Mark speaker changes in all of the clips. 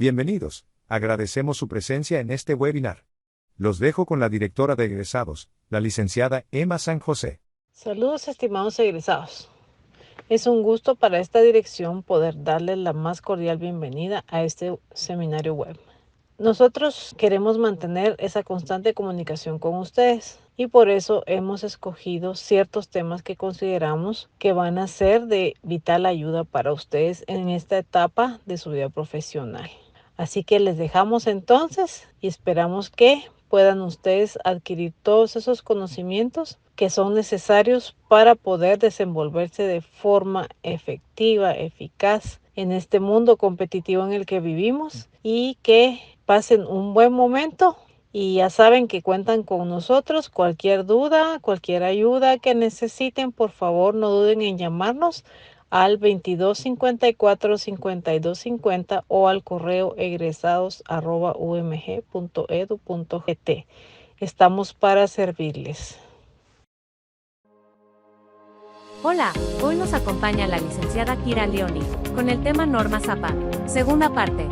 Speaker 1: Bienvenidos, agradecemos su presencia en este webinar. Los dejo con la directora de egresados, la licenciada Emma San José.
Speaker 2: Saludos, estimados egresados. Es un gusto para esta dirección poder darles la más cordial bienvenida a este seminario web. Nosotros queremos mantener esa constante comunicación con ustedes y por eso hemos escogido ciertos temas que consideramos que van a ser de vital ayuda para ustedes en esta etapa de su vida profesional. Así que les dejamos entonces y esperamos que puedan ustedes adquirir todos esos conocimientos que son necesarios para poder desenvolverse de forma efectiva, eficaz en este mundo competitivo en el que vivimos y que pasen un buen momento. Y ya saben que cuentan con nosotros. Cualquier duda, cualquier ayuda que necesiten, por favor no duden en llamarnos al 2254-5250 o al correo egresados@umg.edu.gt. Estamos para servirles.
Speaker 3: Hola, hoy nos acompaña la licenciada Kira Leoni, con el tema Normas APA, segunda parte.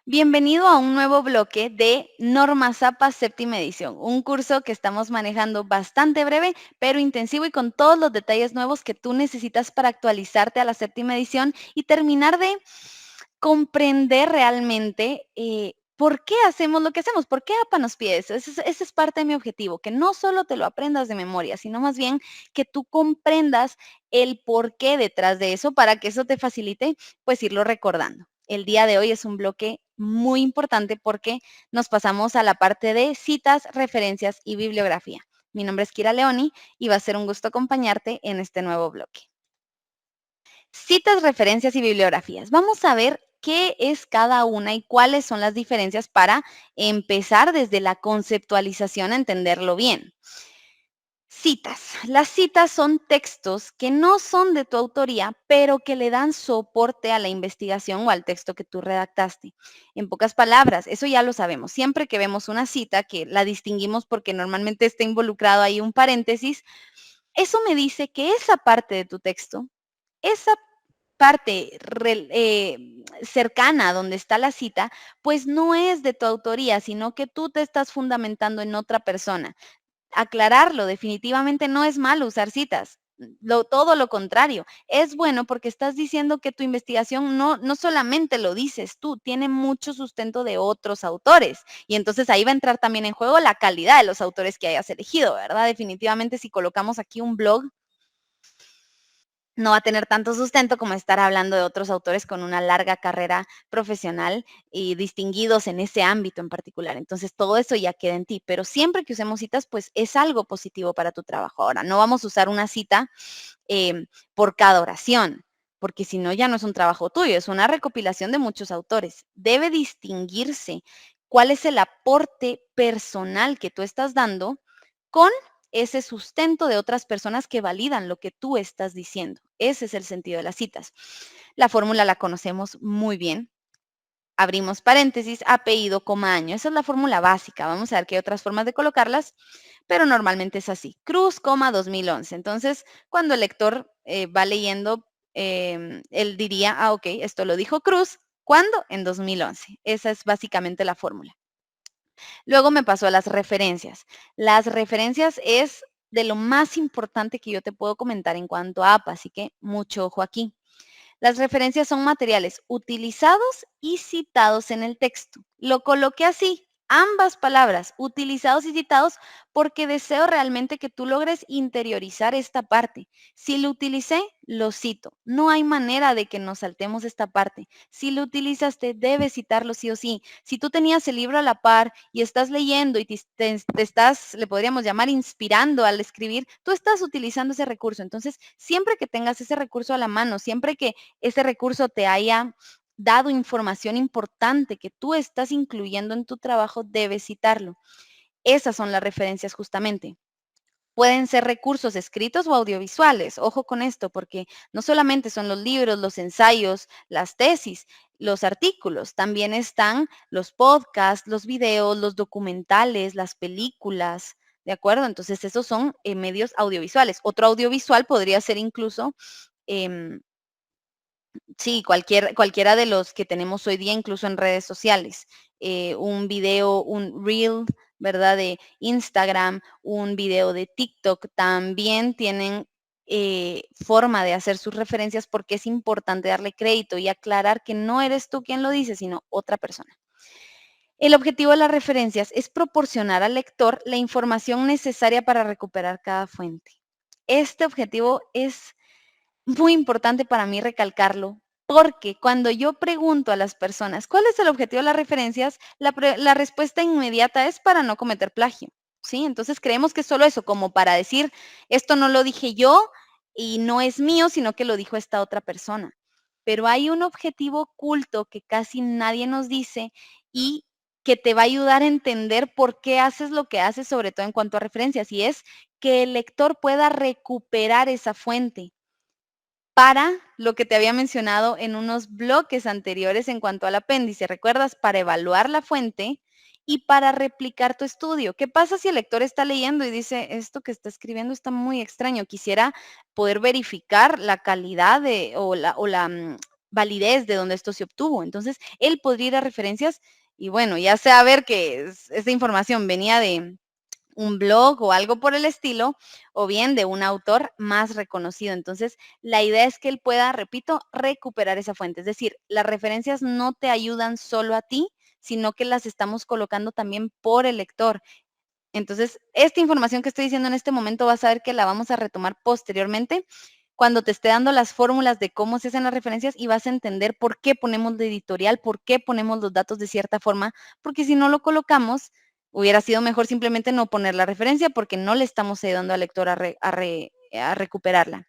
Speaker 4: Bienvenido a un nuevo bloque de Normas APA séptima edición, un curso que estamos manejando bastante breve, pero intensivo y con todos los detalles nuevos que tú necesitas para actualizarte a la séptima edición y terminar de comprender realmente por qué hacemos lo que hacemos, por qué APA nos pide eso. Ese es parte de mi objetivo, que no solo te lo aprendas de memoria, sino más bien que tú comprendas el por qué detrás de eso para que eso te facilite pues irlo recordando. El día de hoy es un bloque muy importante porque nos pasamos a la parte de citas, referencias y bibliografía. Mi nombre es Kira Leoni y va a ser un gusto acompañarte en este nuevo bloque. Citas, referencias y bibliografías. Vamos a ver qué es cada una y cuáles son las diferencias para empezar desde la conceptualización a entenderlo bien. Citas. Las citas son textos que no son de tu autoría, pero que le dan soporte a la investigación o al texto que tú redactaste. En pocas palabras, eso ya lo sabemos. Siempre que vemos una cita, que la distinguimos porque normalmente está involucrado ahí un paréntesis, eso me dice que esa parte de tu texto, esa parte cercana a donde está la cita, pues no es de tu autoría, sino que tú te estás fundamentando en otra persona. Aclararlo, definitivamente no es malo usar citas. Todo lo contrario, es bueno porque estás diciendo que tu investigación no solamente lo dices tú, tiene mucho sustento de otros autores. Y entonces ahí va a entrar también en juego la calidad de los autores que hayas elegido, ¿verdad? Definitivamente si colocamos aquí un blog, no va a tener tanto sustento como estar hablando de otros autores con una larga carrera profesional y distinguidos en ese ámbito en particular. Entonces, todo eso ya queda en ti, pero siempre que usemos citas, pues es algo positivo para tu trabajo. Ahora, no vamos a usar una cita por cada oración, porque si no, ya no es un trabajo tuyo, es una recopilación de muchos autores. Debe distinguirse cuál es el aporte personal que tú estás dando con ese sustento de otras personas que validan lo que tú estás diciendo. Ese es el sentido de las citas. La fórmula la conocemos muy bien. Abrimos paréntesis, apellido, coma, año. Esa es la fórmula básica. Vamos a ver que hay otras formas de colocarlas, pero normalmente es así. Cruz, coma, 2011. Entonces, cuando el lector va leyendo, él diría, ok, esto lo dijo Cruz. ¿Cuándo? En 2011. Esa es básicamente la fórmula. Luego me pasó a las referencias. Las referencias es de lo más importante que yo te puedo comentar en cuanto a APA, así que mucho ojo aquí. Las referencias son materiales utilizados y citados en el texto. Lo coloqué así, ambas palabras, utilizados y citados, porque deseo realmente que tú logres interiorizar esta parte. Si lo utilicé, lo cito. No hay manera de que nos saltemos esta parte. Si lo utilizaste, debes citarlo sí o sí. Si tú tenías el libro a la par y estás leyendo y te estás, le podríamos llamar, inspirando al escribir, tú estás utilizando ese recurso. Entonces, siempre que tengas ese recurso a la mano, siempre que ese recurso te haya dado información importante que tú estás incluyendo en tu trabajo, debes citarlo. Esas son las referencias justamente. Pueden ser recursos escritos o audiovisuales. Ojo con esto, porque no solamente son los libros, los ensayos, las tesis, los artículos, también están los podcasts, los videos, los documentales, las películas, ¿de acuerdo? Entonces, esos son medios audiovisuales. Otro audiovisual podría ser incluso Sí, cualquiera de los que tenemos hoy día, incluso en redes sociales. Un video, un reel, ¿verdad? De Instagram, un video de TikTok, también tienen forma de hacer sus referencias porque es importante darle crédito y aclarar que no eres tú quien lo dice, sino otra persona. El objetivo de las referencias es proporcionar al lector la información necesaria para recuperar cada fuente. Este objetivo es muy importante para mí recalcarlo, porque cuando yo pregunto a las personas, ¿cuál es el objetivo de las referencias? La respuesta inmediata es para no cometer plagio, ¿sí? Entonces creemos que es solo eso, como para decir, esto no lo dije yo y no es mío, sino que lo dijo esta otra persona. Pero hay un objetivo oculto que casi nadie nos dice y que te va a ayudar a entender por qué haces lo que haces, sobre todo en cuanto a referencias, y es que el lector pueda recuperar esa fuente para lo que te había mencionado en unos bloques anteriores en cuanto al apéndice. ¿Recuerdas? Para evaluar la fuente y para replicar tu estudio. ¿Qué pasa si el lector está leyendo y dice, esto que está escribiendo está muy extraño? Quisiera poder verificar la calidad o la validez de donde esto se obtuvo. Entonces, él podría ir a referencias y bueno, ya sea ver que esa información venía de un blog o algo por el estilo, o bien de un autor más reconocido. Entonces, la idea es que él pueda, repito, recuperar esa fuente. Es decir, las referencias no te ayudan solo a ti, sino que las estamos colocando también por el lector. Entonces, esta información que estoy diciendo en este momento vas a ver que la vamos a retomar posteriormente cuando te esté dando las fórmulas de cómo se hacen las referencias y vas a entender por qué ponemos de editorial, por qué ponemos los datos de cierta forma, porque si no lo colocamos, hubiera sido mejor simplemente no poner la referencia porque no le estamos ayudando al lector a recuperarla.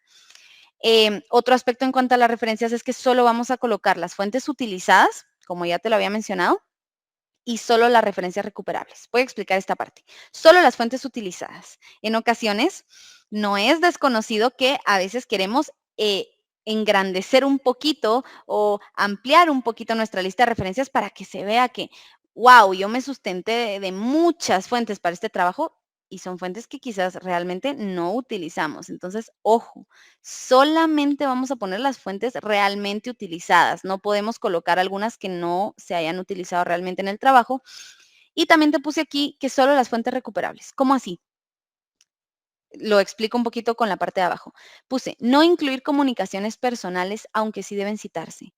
Speaker 4: Otro aspecto en cuanto a las referencias es que solo vamos a colocar las fuentes utilizadas, como ya te lo había mencionado, y solo las referencias recuperables. Voy a explicar esta parte. Solo las fuentes utilizadas. En ocasiones, no es desconocido que a veces queremos engrandecer un poquito o ampliar un poquito nuestra lista de referencias para que se vea que, wow, yo me sustenté de muchas fuentes para este trabajo y son fuentes que quizás realmente no utilizamos. Entonces, ojo, solamente vamos a poner las fuentes realmente utilizadas. No podemos colocar algunas que no se hayan utilizado realmente en el trabajo. Y también te puse aquí que solo las fuentes recuperables. ¿Cómo así? Lo explico un poquito con la parte de abajo. Puse, no incluir comunicaciones personales, aunque sí deben citarse.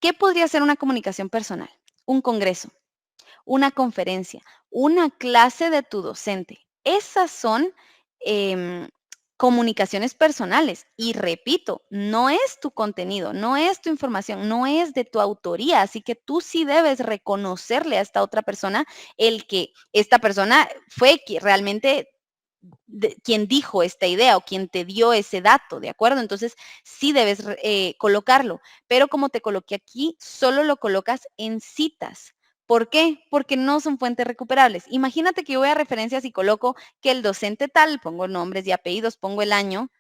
Speaker 4: ¿Qué podría ser una comunicación personal? Un congreso, una conferencia, una clase de tu docente. Esas son em, comunicaciones personales. Y repito, no es tu contenido, no es tu información, no es de tu autoría. Así que tú sí debes reconocerle a esta otra persona el que esta persona fue realmente quien dijo esta idea o quien te dio ese dato, ¿de acuerdo? Entonces, sí debes colocarlo, pero como te coloqué aquí, solo lo colocas en citas. ¿Por qué? Porque no son fuentes recuperables. Imagínate que yo voy a referencias y coloco que el docente tal, pongo nombres y apellidos, pongo el año,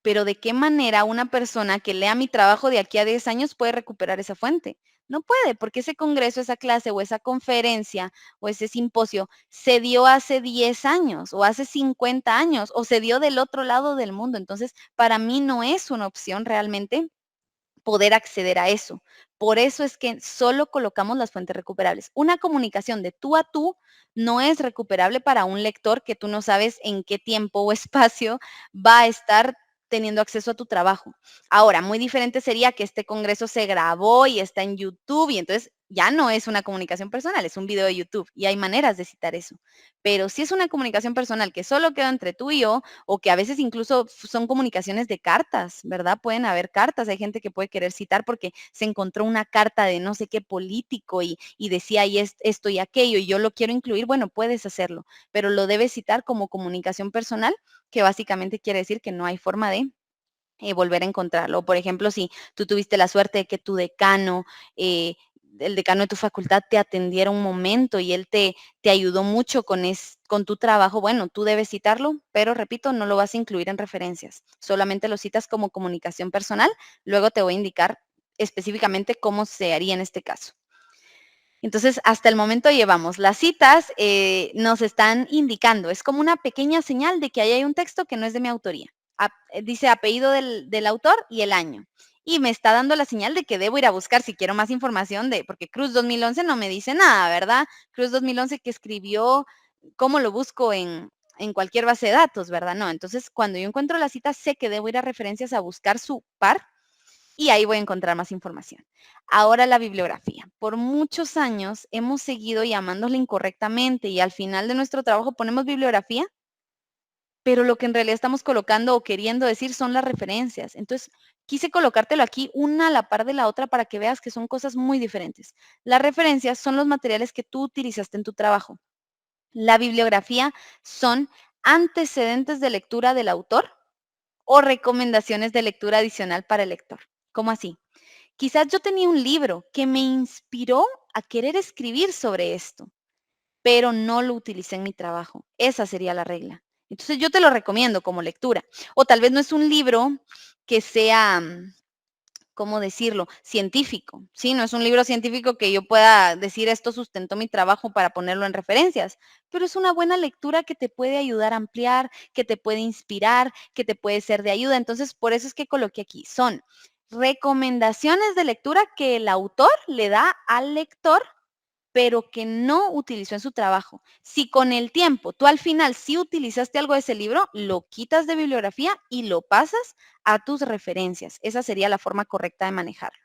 Speaker 4: pero ¿de qué manera una persona que lea mi trabajo de aquí a 10 años puede recuperar esa fuente? No puede, porque ese congreso, esa clase o esa conferencia o ese simposio se dio hace 10 años o hace 50 años o se dio del otro lado del mundo. Entonces, para mí no es una opción realmente poder acceder a eso. Por eso es que solo colocamos las fuentes recuperables. Una comunicación de tú a tú no es recuperable para un lector que tú no sabes en qué tiempo o espacio va a estar teniendo acceso a tu trabajo. Ahora, muy diferente sería que este congreso se grabó y está en YouTube y entonces ya no es una comunicación personal, es un video de YouTube y hay maneras de citar eso. Pero si es una comunicación personal que solo quedó entre tú y yo o que a veces incluso son comunicaciones de cartas, ¿verdad? Pueden haber cartas, hay gente que puede querer citar porque se encontró una carta de no sé qué político y decía y esto y aquello y yo lo quiero incluir, bueno, puedes hacerlo, pero lo debes citar como comunicación personal, que básicamente quiere decir que no hay forma de volver a encontrarlo. Por ejemplo, si tú tuviste la suerte de que tu decano, el decano de tu facultad te atendiera un momento y él te ayudó mucho con tu trabajo, bueno, tú debes citarlo, pero repito, no lo vas a incluir en referencias. Solamente lo citas como comunicación personal. Luego te voy a indicar específicamente cómo se haría en este caso. Entonces, hasta el momento llevamos las citas, nos están indicando, es como una pequeña señal de que ahí hay un texto que no es de mi autoría. dice apellido del autor y el año. Y me está dando la señal de que debo ir a buscar si quiero más información porque Cruz 2011 no me dice nada, ¿verdad? Cruz 2011 que escribió, ¿cómo lo busco en cualquier base de datos, verdad? No, entonces cuando yo encuentro la cita sé que debo ir a referencias a buscar su par y ahí voy a encontrar más información. Ahora la bibliografía. Por muchos años hemos seguido llamándole incorrectamente y al final de nuestro trabajo ponemos bibliografía, pero lo que en realidad estamos colocando o queriendo decir son las referencias. Entonces, quise colocártelo aquí una a la par de la otra para que veas que son cosas muy diferentes. Las referencias son los materiales que tú utilizaste en tu trabajo. La bibliografía son antecedentes de lectura del autor o recomendaciones de lectura adicional para el lector. ¿Cómo así? Quizás yo tenía un libro que me inspiró a querer escribir sobre esto, pero no lo utilicé en mi trabajo. Esa sería la regla. Entonces yo te lo recomiendo como lectura. O tal vez no es un libro que sea, ¿cómo decirlo? Científico, ¿sí? No es un libro científico que yo pueda decir esto sustentó mi trabajo para ponerlo en referencias, pero es una buena lectura que te puede ayudar a ampliar, que te puede inspirar, que te puede ser de ayuda. Entonces, por eso es que coloqué aquí. Son recomendaciones de lectura que el autor le da al lector pero que no utilizó en su trabajo. Si con el tiempo tú al final sí utilizaste algo de ese libro, lo quitas de bibliografía y lo pasas a tus referencias. Esa sería la forma correcta de manejarlo.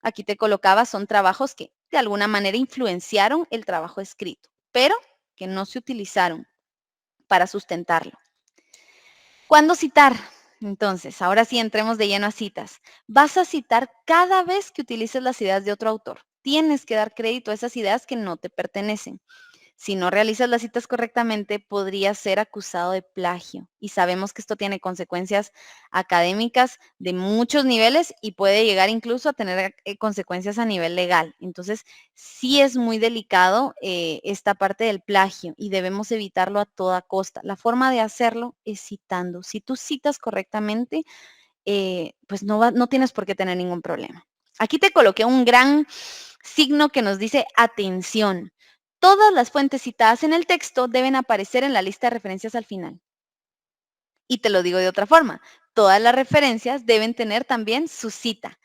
Speaker 4: Aquí te colocaba, son trabajos que de alguna manera influenciaron el trabajo escrito, pero que no se utilizaron para sustentarlo. ¿Cuándo citar? Entonces, ahora sí entremos de lleno a citas. Vas a citar cada vez que utilices las ideas de otro autor. Tienes que dar crédito a esas ideas que no te pertenecen. Si no realizas las citas correctamente, podrías ser acusado de plagio. Y sabemos que esto tiene consecuencias académicas de muchos niveles y puede llegar incluso a tener consecuencias a nivel legal. Entonces, sí es muy delicado esta parte del plagio y debemos evitarlo a toda costa. La forma de hacerlo es citando. Si tú citas correctamente, pues no tienes por qué tener ningún problema. Aquí te coloqué un gran signo que nos dice atención. Todas las fuentes citadas en el texto deben aparecer en la lista de referencias al final. Y te lo digo de otra forma, todas las referencias deben tener también su cita.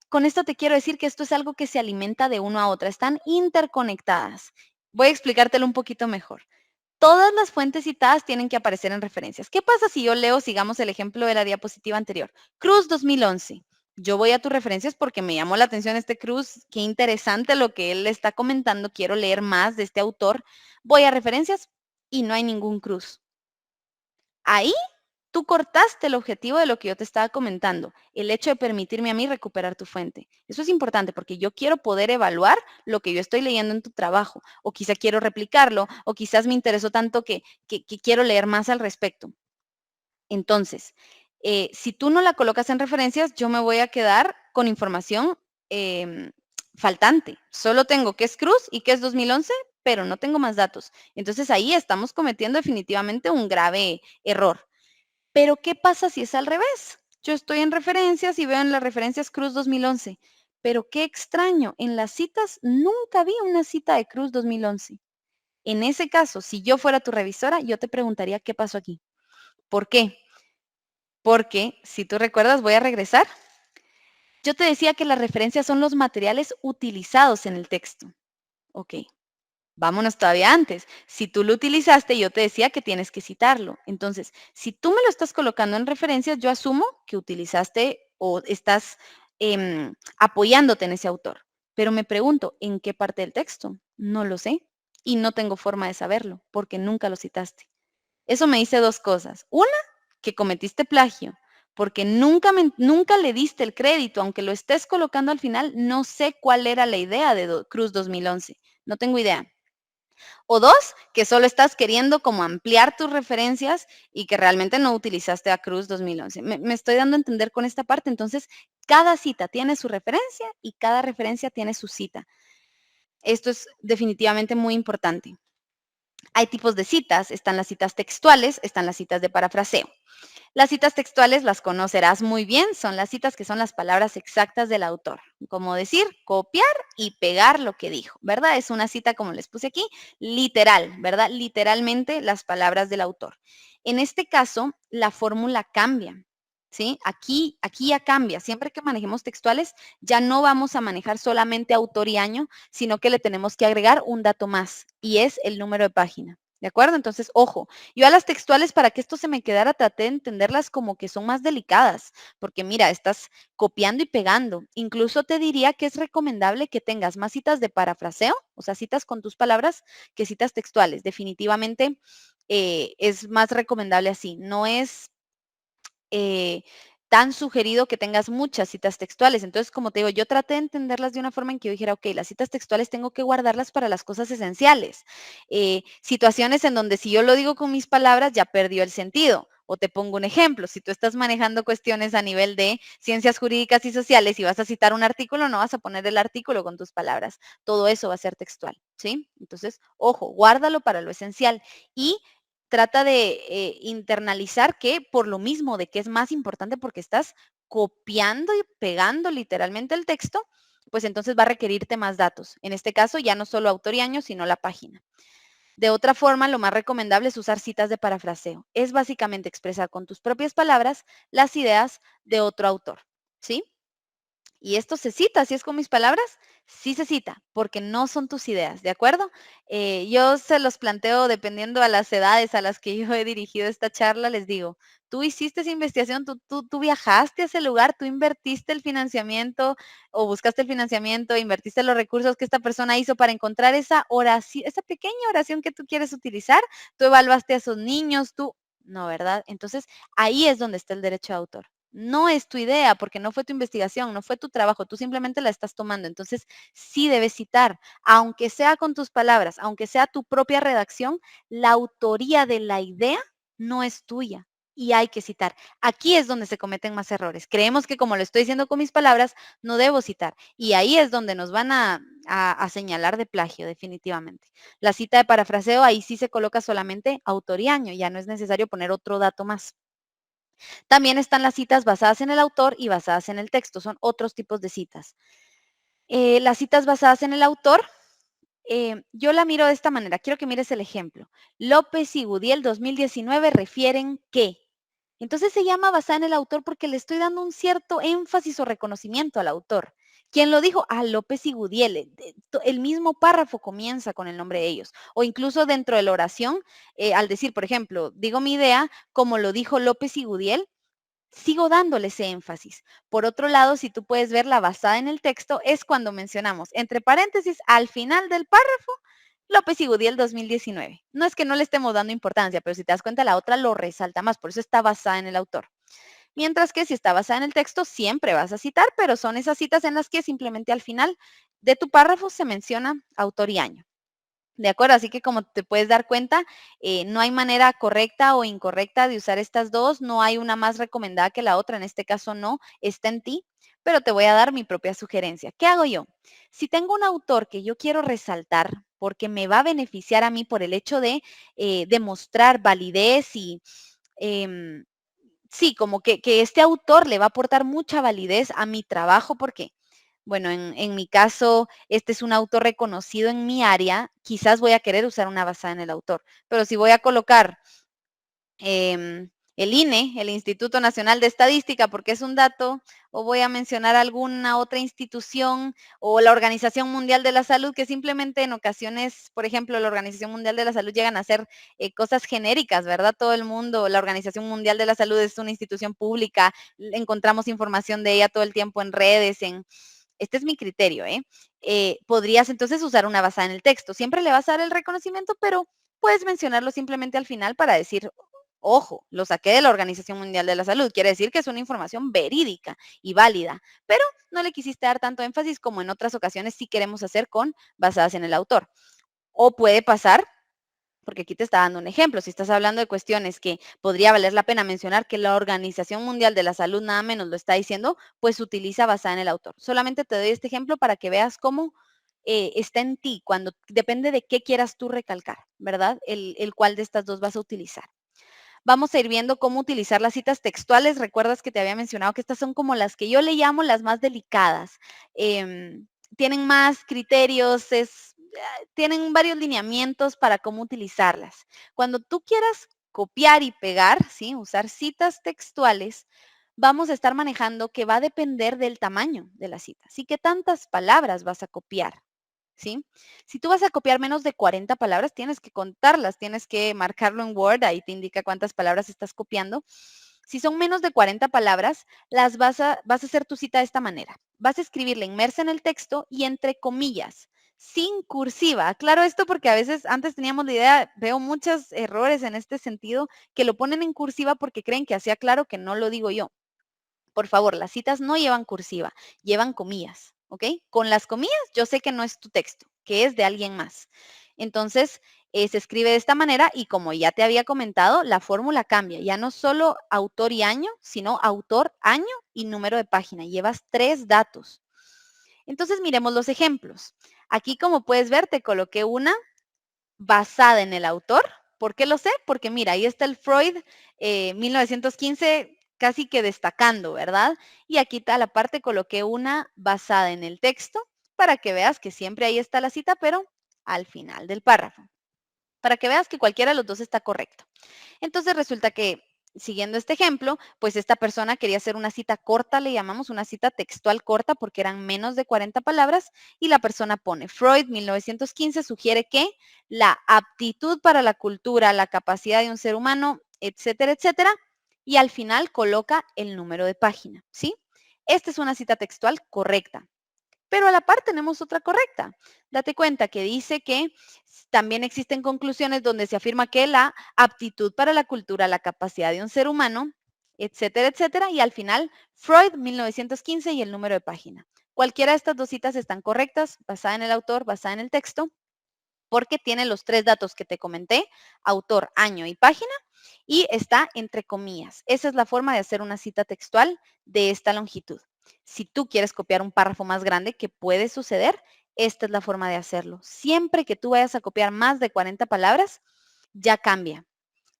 Speaker 4: Con esto te quiero decir que esto es algo que se alimenta de uno a otra, están interconectadas. Voy a explicártelo un poquito mejor. Todas las fuentes citadas tienen que aparecer en referencias. ¿Qué pasa si yo leo, sigamos el ejemplo de la diapositiva anterior? Cruz 2011. Yo voy a tus referencias porque me llamó la atención este Cruz. Qué interesante lo que él está comentando. Quiero leer más de este autor. Voy a referencias y no hay ningún Cruz. Ahí tú cortaste el objetivo de lo que yo te estaba comentando, el hecho de permitirme a mí recuperar tu fuente. Eso es importante porque yo quiero poder evaluar lo que yo estoy leyendo en tu trabajo, o quizá quiero replicarlo, o quizás me interesó tanto que quiero leer más al respecto. Entonces, si tú no la colocas en referencias, yo me voy a quedar con información faltante. Solo tengo qué es Cruz y qué es 2011, pero no tengo más datos. Entonces ahí estamos cometiendo definitivamente un grave error. Pero ¿qué pasa si es al revés? Yo estoy en referencias y veo en las referencias Cruz 2011. Pero qué extraño, en las citas nunca vi una cita de Cruz 2011. En ese caso, si yo fuera tu revisora, yo te preguntaría qué pasó aquí. ¿Por qué? Porque, si tú recuerdas, voy a regresar. Yo te decía que las referencias son los materiales utilizados en el texto. Ok, vámonos todavía antes. Si tú lo utilizaste, yo te decía que tienes que citarlo. Entonces, si tú me lo estás colocando en referencias, yo asumo que utilizaste o estás apoyándote en ese autor. Pero me pregunto, ¿en qué parte del texto? No lo sé y no tengo forma de saberlo porque nunca lo citaste. Eso me dice dos cosas. Una, que cometiste plagio, porque nunca le diste el crédito, aunque lo estés colocando al final, no sé cuál era la idea de Cruz 2011. No tengo idea. O dos, que solo estás queriendo como ampliar tus referencias y que realmente no utilizaste a Cruz 2011. Me estoy dando a entender con esta parte. Entonces, cada cita tiene su referencia y cada referencia tiene su cita. Esto es definitivamente muy importante. Hay tipos de citas, están las citas textuales, están las citas de parafraseo. Las citas textuales las conocerás muy bien, son las citas que son las palabras exactas del autor, como decir, copiar y pegar lo que dijo, ¿verdad? Es una cita, como les puse aquí, literal, ¿verdad? Literalmente las palabras del autor. En este caso, la fórmula cambia, ¿sí? Aquí ya cambia. Siempre que manejemos textuales, ya no vamos a manejar solamente autor y año, sino que le tenemos que agregar un dato más, y es el número de página. ¿De acuerdo? Entonces, ojo, yo a las textuales, para que esto se me quedara, traté de entenderlas como que son más delicadas, porque mira, estás copiando y pegando. Incluso te diría que es recomendable que tengas más citas de parafraseo, o sea, citas con tus palabras, que citas textuales. Definitivamente es más recomendable así. No es eh, tan sugerido que tengas muchas citas textuales. Entonces, como te digo, yo traté de entenderlas de una forma en que yo dijera, ok, las citas textuales tengo que guardarlas para las cosas esenciales. Situaciones en donde si yo lo digo con mis palabras, ya perdió el sentido. O te pongo un ejemplo, si tú estás manejando cuestiones a nivel de ciencias jurídicas y sociales y vas a citar un artículo, no vas a poner el artículo con tus palabras. Todo eso va a ser textual, ¿sí? Entonces, ojo, guárdalo para lo esencial y trata de internalizar que por lo mismo de que es más importante porque estás copiando y pegando literalmente el texto, pues entonces va a requerirte más datos. En este caso, ya no solo autor y año, sino la página. De otra forma, lo más recomendable es usar citas de parafraseo. Es básicamente expresar con tus propias palabras las ideas de otro autor, ¿sí? Y esto se cita, si es con mis palabras, sí se cita, porque no son tus ideas, ¿de acuerdo? Yo se los planteo dependiendo a las edades a las que yo he dirigido esta charla, les digo, tú hiciste esa investigación, tú viajaste a ese lugar, tú invertiste el financiamiento o buscaste el financiamiento, invertiste los recursos que esta persona hizo para encontrar esa oración, esa pequeña oración que tú quieres utilizar, tú evaluaste a esos niños, no, ¿verdad? Entonces, ahí es donde está el derecho de autor. No es tu idea porque no fue tu investigación, no fue tu trabajo, tú simplemente la estás tomando. Entonces, sí debes citar, aunque sea con tus palabras, aunque sea tu propia redacción, la autoría de la idea no es tuya y hay que citar. Aquí es donde se cometen más errores. Creemos que como lo estoy diciendo con mis palabras, no debo citar. Y ahí es donde nos van a señalar de plagio, definitivamente. La cita de parafraseo, ahí sí se coloca solamente autor y año, ya no es necesario poner otro dato más. También están las citas basadas en el autor y basadas en el texto, son otros tipos de citas. Las citas basadas en el autor, yo la miro de esta manera, quiero que mires el ejemplo. López y Gudiel 2019 refieren que. Entonces se llama basada en el autor porque le estoy dando un cierto énfasis o reconocimiento al autor. ¿Quién lo dijo? Ah, López y Gudiel. El mismo párrafo comienza con el nombre de ellos. O incluso dentro de la oración, al decir, por ejemplo, digo mi idea, como lo dijo López y Gudiel, sigo dándole ese énfasis. Por otro lado, si tú puedes ver la basada en el texto, es cuando mencionamos, entre paréntesis, al final del párrafo, López y Gudiel 2019. No es que no le estemos dando importancia, pero si te das cuenta, la otra lo resalta más, por eso está basada en el autor. Mientras que si está basada en el texto, siempre vas a citar, pero son esas citas en las que simplemente al final de tu párrafo se menciona autor y año. ¿De acuerdo? Así que como te puedes dar cuenta, no hay manera correcta o incorrecta de usar estas dos, no hay una más recomendada que la otra, en este caso no, está en ti, pero te voy a dar mi propia sugerencia. ¿Qué hago yo? Si tengo un autor que yo quiero resaltar porque me va a beneficiar a mí por el hecho de demostrar validez y sí, como que este autor le va a aportar mucha validez a mi trabajo, ¿por qué? Bueno, en mi caso, este es un autor reconocido en mi área, quizás voy a querer usar una basada en el autor, pero si voy a colocar el INE, el Instituto Nacional de Estadística, porque es un dato, o voy a mencionar alguna otra institución o la Organización Mundial de la Salud, que simplemente en ocasiones, por ejemplo, la Organización Mundial de la Salud llegan a hacer cosas genéricas, ¿verdad? Todo el mundo, la Organización Mundial de la Salud es una institución pública, encontramos información de ella todo el tiempo en redes, este es mi criterio, ¿eh? Podrías entonces usar una basada en el texto. Siempre le vas a dar el reconocimiento, pero puedes mencionarlo simplemente al final para decir, ojo, lo saqué de la Organización Mundial de la Salud. Quiere decir que es una información verídica y válida, pero no le quisiste dar tanto énfasis como en otras ocasiones sí queremos hacer con basadas en el autor. O puede pasar porque aquí te está dando un ejemplo. Si estás hablando de cuestiones que podría valer la pena mencionar que la Organización Mundial de la Salud nada menos lo está diciendo, pues utiliza basada en el autor. Solamente te doy este ejemplo para que veas cómo está en ti, cuando depende de qué quieras tú recalcar, ¿verdad? El cuál de estas dos vas a utilizar. Vamos a ir viendo cómo utilizar las citas textuales. Recuerdas que te había mencionado que estas son como las que yo le llamo las más delicadas. Tienen más criterios, tienen varios lineamientos para cómo utilizarlas. Cuando tú quieras copiar y pegar, ¿sí? Usar citas textuales, vamos a estar manejando que va a depender del tamaño de la cita. ¿Sí? ¿Qué tantas palabras vas a copiar? ¿Sí? Si tú vas a copiar menos de 40 palabras, tienes que contarlas, tienes que marcarlo en Word, ahí te indica cuántas palabras estás copiando. Si son menos de 40 palabras, las vas a hacer tu cita de esta manera. Vas a escribirla inmersa en el texto y entre comillas, sin cursiva. Aclaro esto porque a veces antes teníamos la idea, veo muchos errores en este sentido, que lo ponen en cursiva porque creen que hacía claro que no lo digo yo. Por favor, las citas no llevan cursiva, llevan comillas, ¿ok? Con las comillas yo sé que no es tu texto, que es de alguien más. Entonces, se escribe de esta manera y como ya te había comentado, la fórmula cambia. Ya no solo autor y año, sino autor, año y número de página. Llevas 3 datos. Entonces, miremos los ejemplos. Aquí, como puedes ver, te coloqué una basada en el autor. ¿Por qué lo sé? Porque mira, ahí está el Freud 1915 casi que destacando, ¿verdad? Y aquí a la parte coloqué una basada en el texto para que veas que siempre ahí está la cita, pero al final del párrafo. Para que veas que cualquiera de los dos está correcto. Entonces resulta que, siguiendo este ejemplo, pues esta persona quería hacer una cita corta, le llamamos una cita textual corta porque eran menos de 40 palabras y la persona pone, Freud 1915 sugiere que la aptitud para la cultura, la capacidad de un ser humano, etcétera, etcétera, y al final coloca el número de página, ¿sí? Esta es una cita textual correcta. Pero a la par tenemos otra correcta. Date cuenta que dice que también existen conclusiones donde se afirma que la aptitud para la cultura, la capacidad de un ser humano, etcétera, etcétera, y al final Freud 1915 y el número de página. Cualquiera de estas dos citas están correctas, basada en el autor, basada en el texto, porque tiene los 3 datos que te comenté, autor, año y página, y está entre comillas. Esa es la forma de hacer una cita textual de esta longitud. Si tú quieres copiar un párrafo más grande, que puede suceder, esta es la forma de hacerlo. Siempre que tú vayas a copiar más de 40 palabras, ya cambia.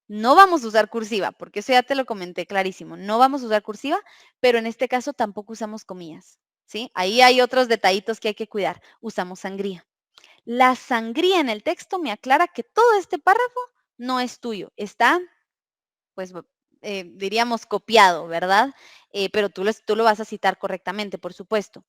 Speaker 4: No vamos a usar cursiva, porque eso ya te lo comenté clarísimo. No vamos a usar cursiva, pero en este caso tampoco usamos comillas, ¿sí? Ahí hay otros detallitos que hay que cuidar. Usamos sangría. La sangría en el texto me aclara que todo este párrafo no es tuyo, está, pues, diríamos copiado, ¿verdad? Pero tú lo vas a citar correctamente, por supuesto.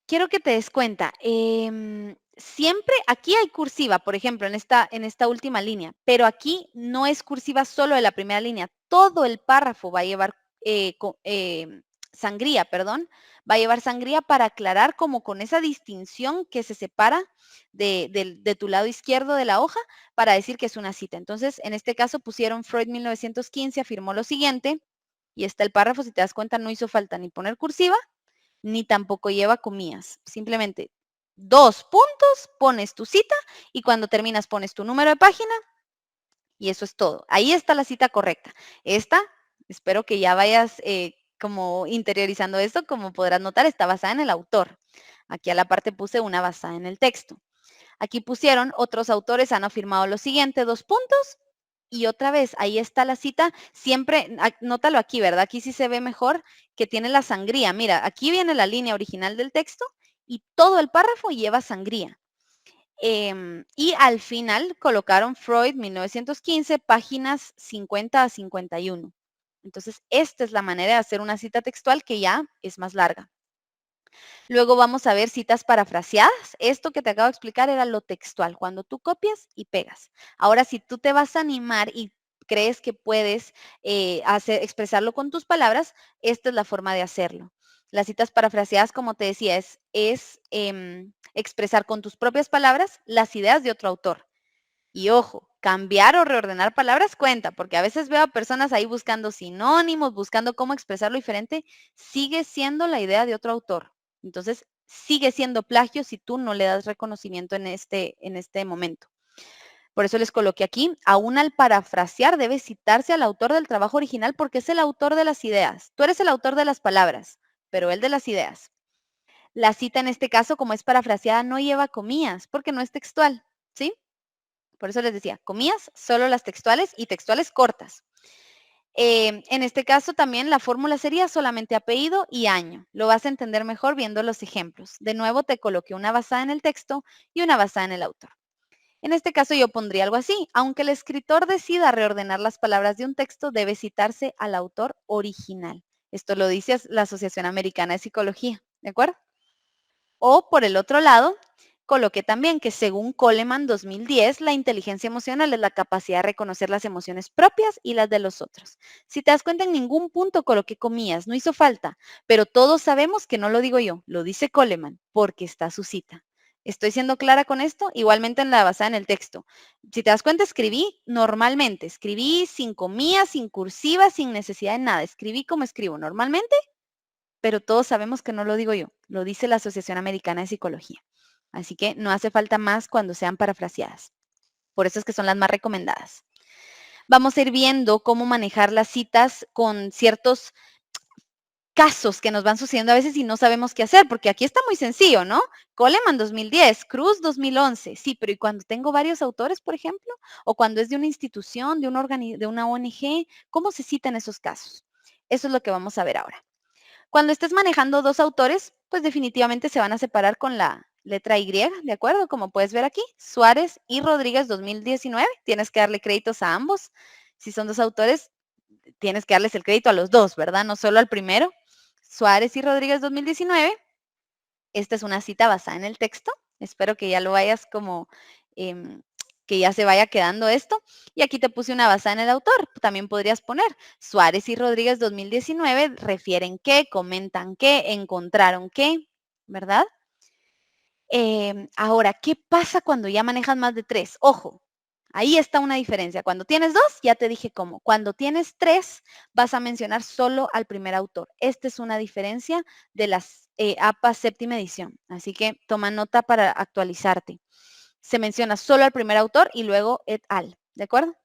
Speaker 4: Quiero que te des cuenta, siempre aquí hay cursiva, por ejemplo, en esta última línea, pero aquí no es cursiva solo de la primera línea, todo el párrafo va a llevar sangría, perdón, va a llevar sangría para aclarar como con esa distinción que se separa de tu lado izquierdo de la hoja para decir que es una cita. Entonces, en este caso pusieron Freud 1915, afirmó lo siguiente, y está el párrafo, si te das cuenta, no hizo falta ni poner cursiva, ni tampoco lleva comillas. Simplemente 2 puntos, pones tu cita y cuando terminas pones tu número de página y eso es todo. Ahí está la cita correcta. Esta, espero que ya vayas como interiorizando esto, como podrás notar, está basada en el autor. Aquí a la parte puse una basada en el texto. Aquí pusieron, otros autores han afirmado lo siguiente, 2 puntos. Y otra vez, ahí está la cita, siempre, nótalo aquí, ¿verdad? Aquí sí se ve mejor que tiene la sangría. Mira, aquí viene la línea original del texto y todo el párrafo lleva sangría. Y al final colocaron Freud 1915, páginas 50 a 51. Entonces, esta es la manera de hacer una cita textual que ya es más larga. Luego vamos a ver citas parafraseadas. Esto que te acabo de explicar era lo textual, cuando tú copias y pegas. Ahora, si tú te vas a animar y crees que puedes expresarlo con tus palabras, esta es la forma de hacerlo. Las citas parafraseadas, como te decía, es expresar con tus propias palabras las ideas de otro autor. Y ojo, cambiar o reordenar palabras cuenta, porque a veces veo a personas ahí buscando sinónimos, buscando cómo expresarlo diferente, sigue siendo la idea de otro autor. Entonces, sigue siendo plagio si tú no le das reconocimiento en este momento. Por eso les coloqué aquí, aún al parafrasear debe citarse al autor del trabajo original porque es el autor de las ideas. Tú eres el autor de las palabras, pero él de las ideas. La cita en este caso, como es parafraseada, no lleva comillas porque no es textual, ¿sí? Por eso les decía, comillas, solo las textuales y textuales cortas. En este caso también la fórmula sería solamente apellido y año. Lo vas a entender mejor viendo los ejemplos. De nuevo te coloqué una basada en el texto y una basada en el autor. En este caso yo pondría algo así. Aunque el escritor decida reordenar las palabras de un texto, debe citarse al autor original. Esto lo dice la Asociación Americana de Psicología, ¿de acuerdo? O por el otro lado, coloqué también que según Coleman 2010, la inteligencia emocional es la capacidad de reconocer las emociones propias y las de los otros. Si te das cuenta, en ningún punto coloqué comillas, no hizo falta, pero todos sabemos que no lo digo yo, lo dice Coleman, porque está su cita. ¿Estoy siendo clara con esto? Igualmente en la basada en el texto. Si te das cuenta, escribí normalmente, escribí sin comillas, sin cursivas, sin necesidad de nada, escribí como escribo normalmente, pero todos sabemos que no lo digo yo, lo dice la Asociación Americana de Psicología. Así que no hace falta más cuando sean parafraseadas. Por eso es que son las más recomendadas. Vamos a ir viendo cómo manejar las citas con ciertos casos que nos van sucediendo a veces y no sabemos qué hacer, porque aquí está muy sencillo, ¿no? Coleman 2010, Cruz 2011, sí, pero ¿y cuando tengo varios autores, por ejemplo? O cuando es de una institución, de una ONG, ¿cómo se citan esos casos? Eso es lo que vamos a ver ahora. Cuando estés manejando dos autores, pues definitivamente se van a separar con la letra Y, ¿de acuerdo? Como puedes ver aquí, Suárez y Rodríguez 2019, tienes que darle créditos a ambos. Si son dos autores, tienes que darles el crédito a los dos, ¿verdad? No solo al primero. Suárez y Rodríguez 2019. Esta es una cita basada en el texto. Espero que ya lo vayas como, que ya se vaya quedando esto. Y aquí te puse una basada en el autor. También podrías poner Suárez y Rodríguez 2019 refieren qué, comentan qué, encontraron qué, ¿verdad? Ahora, ¿qué pasa cuando ya manejas más de 3? Ojo, ahí está una diferencia. Cuando tienes 2, ya te dije cómo. Cuando tienes 3, vas a mencionar solo al primer autor. Esta es una diferencia de las APA séptima edición. Así que toma nota para actualizarte. Se menciona solo al primer autor y luego et al. ¿De acuerdo?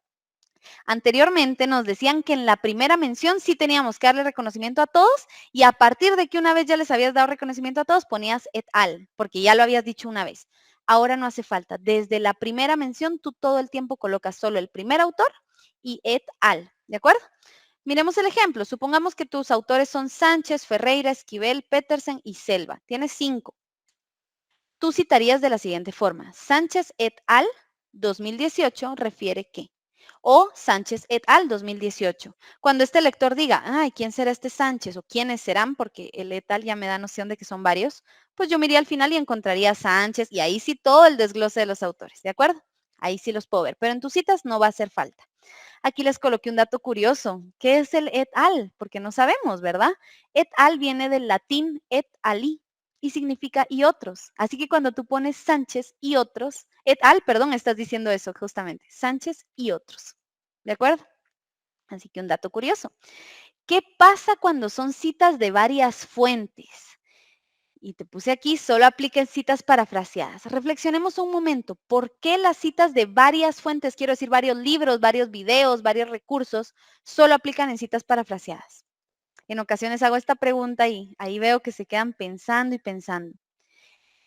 Speaker 4: Anteriormente nos decían que en la primera mención sí teníamos que darle reconocimiento a todos y a partir de que una vez ya les habías dado reconocimiento a todos ponías et al, porque ya lo habías dicho una vez. Ahora no hace falta. Desde la primera mención tú todo el tiempo colocas solo el primer autor y et al, ¿de acuerdo? Miremos el ejemplo. Supongamos que tus autores son Sánchez, Ferreira, Esquivel, Petersen y Selva. Tienes 5. Tú citarías de la siguiente forma. Sánchez et al. 2018 refiere que. O Sánchez et al. 2018. Cuando este lector diga, ay, ¿quién será este Sánchez? O ¿quiénes serán? Porque el et al ya me da noción de que son varios. Pues yo me iría al final y encontraría a Sánchez y ahí sí todo el desglose de los autores, ¿de acuerdo? Ahí sí los puedo ver, pero en tus citas no va a hacer falta. Aquí les coloqué un dato curioso. ¿Qué es el et al? Porque no sabemos, ¿verdad? Et al viene del latín et ali y significa y otros. Así que cuando tú pones Sánchez y otros, et al, perdón, estás diciendo eso justamente. Sánchez y otros. ¿De acuerdo? Así que un dato curioso. ¿Qué pasa cuando son citas de varias fuentes? Y te puse aquí, solo aplica en citas parafraseadas. Reflexionemos un momento. ¿Por qué las citas de varias fuentes, quiero decir varios libros, varios videos, varios recursos, solo aplican en citas parafraseadas? En ocasiones hago esta pregunta y ahí veo que se quedan pensando y pensando.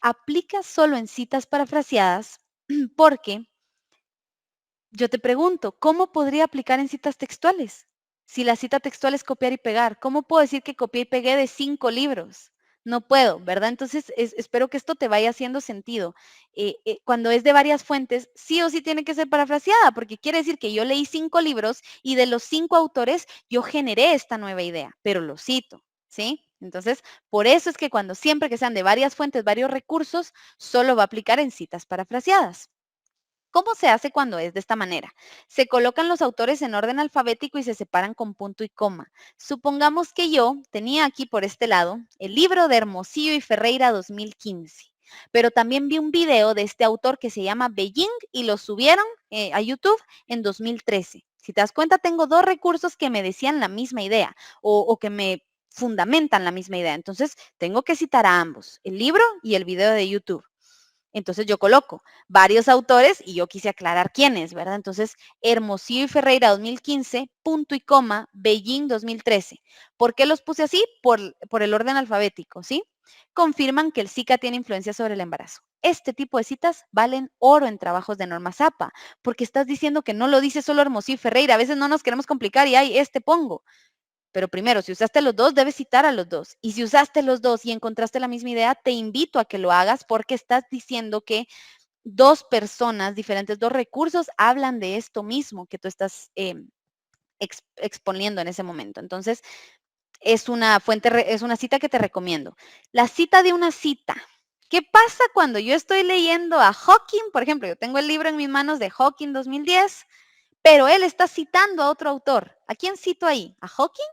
Speaker 4: Aplica solo en citas parafraseadas porque yo te pregunto, ¿cómo podría aplicar en citas textuales? Si la cita textual es copiar y pegar, ¿cómo puedo decir que copié y pegué de 5 libros? No puedo, ¿verdad? Entonces, espero que esto te vaya haciendo sentido. Cuando es de varias fuentes, sí o sí tiene que ser parafraseada, porque quiere decir que yo leí 5 libros y de los 5 autores yo generé esta nueva idea, pero lo cito, ¿sí? Entonces, por eso es que cuando siempre que sean de varias fuentes, varios recursos, solo va a aplicar en citas parafraseadas. ¿Cómo se hace cuando es de esta manera? Se colocan los autores en orden alfabético y se separan con punto y coma. Supongamos que yo tenía aquí por este lado el libro de Hermosillo y Ferreira 2015, pero también vi un video de este autor que se llama Beijing y lo subieron a YouTube en 2013. Si te das cuenta, tengo dos recursos que me decían la misma idea o que me fundamentan la misma idea. Entonces, tengo que citar a ambos, el libro y el video de YouTube. Entonces yo coloco varios autores y yo quise aclarar quiénes, ¿verdad? Entonces, Hermosillo y Ferreira 2015, punto y coma, Beijing 2013. ¿Por qué los puse así? Por el orden alfabético, ¿sí? Confirman que el Zika tiene influencia sobre el embarazo. Este tipo de citas valen oro en trabajos de norma ZAPA, porque estás diciendo que no lo dice solo Hermosillo y Ferreira. A veces no nos queremos complicar y ay, pongo. Pero primero, si usaste los dos, debes citar a los dos. Y si usaste los dos y encontraste la misma idea, te invito a que lo hagas porque estás diciendo que dos personas diferentes, dos recursos hablan de esto mismo que tú estás exponiendo en ese momento. Entonces, es una es una cita que te recomiendo. La cita de una cita. ¿Qué pasa cuando yo estoy leyendo a Hawking? Por ejemplo, yo tengo el libro en mis manos de Hawking 2010, pero él está citando a otro autor. ¿A quién cito ahí? ¿A Hawking?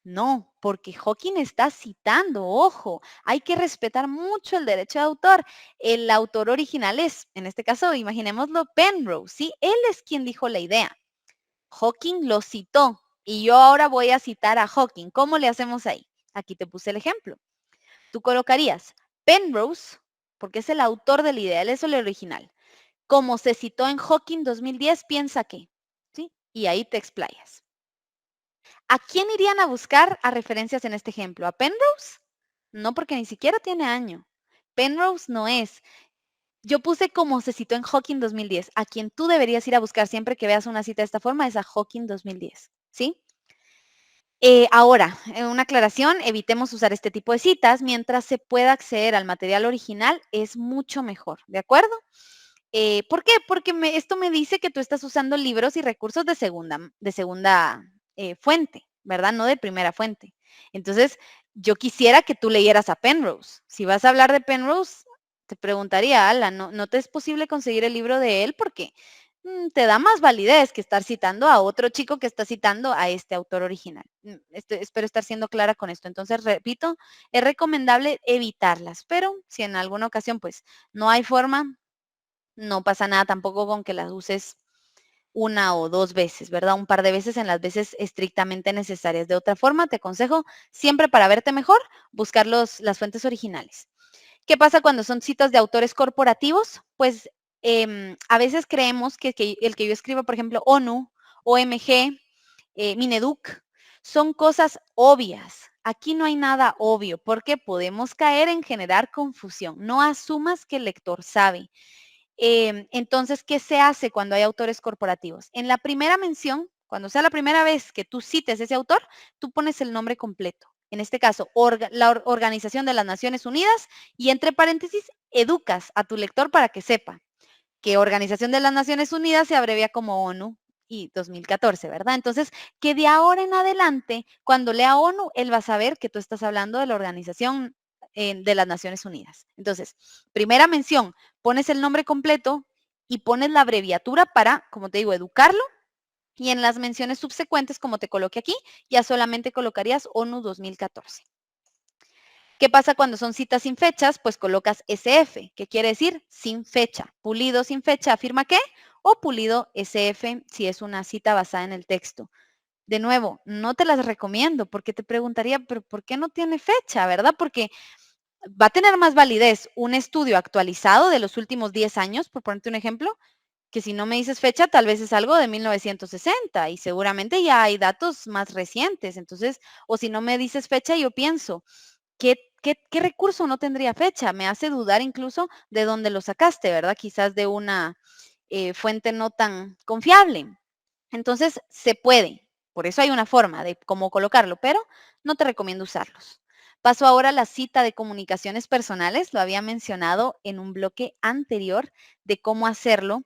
Speaker 4: No, porque Hawking está citando, ojo, hay que respetar mucho el derecho de autor. El autor original es, en este caso, imaginémoslo, Penrose, ¿sí? Él es quien dijo la idea. Hawking lo citó y yo ahora voy a citar a Hawking. ¿Cómo le hacemos ahí? Aquí te puse el ejemplo. Tú colocarías Penrose, porque es el autor de la idea, él es el original. Como se citó en Hawking 2010, piensa que, ¿sí? Y ahí te explayas. ¿A quién irían a buscar a referencias en este ejemplo? ¿A Penrose? No, porque ni siquiera tiene año. Penrose no es. Yo puse como se citó en Hawking 2010. A quien tú deberías ir a buscar siempre que veas una cita de esta forma es a Hawking 2010, ¿sí? Ahora, una aclaración, evitemos usar este tipo de citas. Mientras se pueda acceder al material original, es mucho mejor, ¿de acuerdo? ¿Por qué? Porque esto me dice que tú estás usando libros y recursos de segunda fuente, ¿verdad? No de primera fuente. Entonces, yo quisiera que tú leyeras a Penrose. Si vas a hablar de Penrose, te preguntaría, Ala, ¿no te es posible conseguir el libro de él? Porque te da más validez que estar citando a otro chico que está citando a este autor original. Espero estar siendo clara con esto. Entonces, repito, es recomendable evitarlas, pero si en alguna ocasión, pues, no hay forma, no pasa nada tampoco con que las uses una o dos veces, ¿verdad? Un par de veces en las veces estrictamente necesarias. De otra forma, te aconsejo siempre para verte mejor, buscar las fuentes originales. ¿Qué pasa cuando son citas de autores corporativos? Pues a veces creemos que el que yo escribo, por ejemplo, ONU, OMG, Mineduc, son cosas obvias. Aquí no hay nada obvio porque podemos caer en generar confusión. No asumas que el lector sabe. Entonces, ¿qué se hace cuando hay autores corporativos? En la primera mención, cuando sea la primera vez que tú cites ese autor, tú pones el nombre completo. En este caso, la Organización de las Naciones Unidas y entre paréntesis, educas a tu lector para que sepa que Organización de las Naciones Unidas se abrevia como ONU y 2014, ¿verdad? Entonces, que de ahora en adelante, cuando lea ONU, él va a saber que tú estás hablando de la Organización de las Naciones Unidas. Entonces, primera mención, pones el nombre completo y pones la abreviatura para, como te digo, educarlo. Y en las menciones subsecuentes, como te coloque aquí, ya solamente colocarías ONU 2014. ¿Qué pasa cuando son citas sin fechas? Pues colocas SF, que quiere decir sin fecha. Pulido sin fecha, ¿afirma qué? O pulido SF si es una cita basada en el texto. De nuevo, no te las recomiendo porque te preguntaría, pero ¿por qué no tiene fecha, verdad? Porque va a tener más validez un estudio actualizado de los últimos 10 años, por ponerte un ejemplo, que si no me dices fecha, tal vez es algo de 1960 y seguramente ya hay datos más recientes. Entonces, o si no me dices fecha, yo pienso, ¿qué recurso no tendría fecha? Me hace dudar incluso de dónde lo sacaste, ¿verdad? Quizás de una fuente no tan confiable. Entonces, se puede. Por eso hay una forma de cómo colocarlo, pero no te recomiendo usarlos. Paso ahora a la cita de comunicaciones personales. Lo había mencionado en un bloque anterior de cómo hacerlo.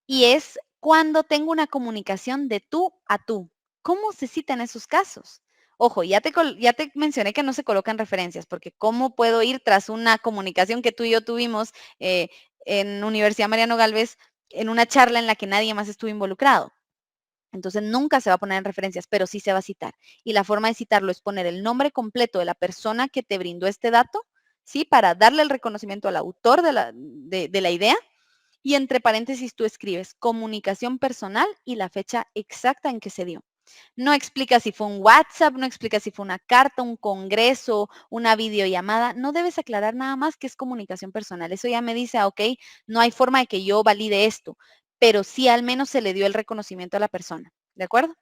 Speaker 4: Y es cuando tengo una comunicación de tú a tú. ¿Cómo se cita en esos casos? Ojo, ya te mencioné que no se colocan referencias, porque ¿cómo puedo ir tras una comunicación que tú y yo tuvimos en Universidad Mariano Galvez en una charla en la que nadie más estuvo involucrado? Entonces nunca se va a poner en referencias, pero sí se va a citar. Y la forma de citarlo es poner el nombre completo de la persona que te brindó este dato, ¿sí? Para darle el reconocimiento al autor de la idea. Y entre paréntesis tú escribes comunicación personal y la fecha exacta en que se dio. No explica si fue un WhatsApp, no explica si fue una carta, un congreso, una videollamada. No debes aclarar nada más que es comunicación personal. Eso ya me dice, ok, no hay forma de que yo valide esto, pero sí al menos se le dio el reconocimiento a la persona. ¿De acuerdo?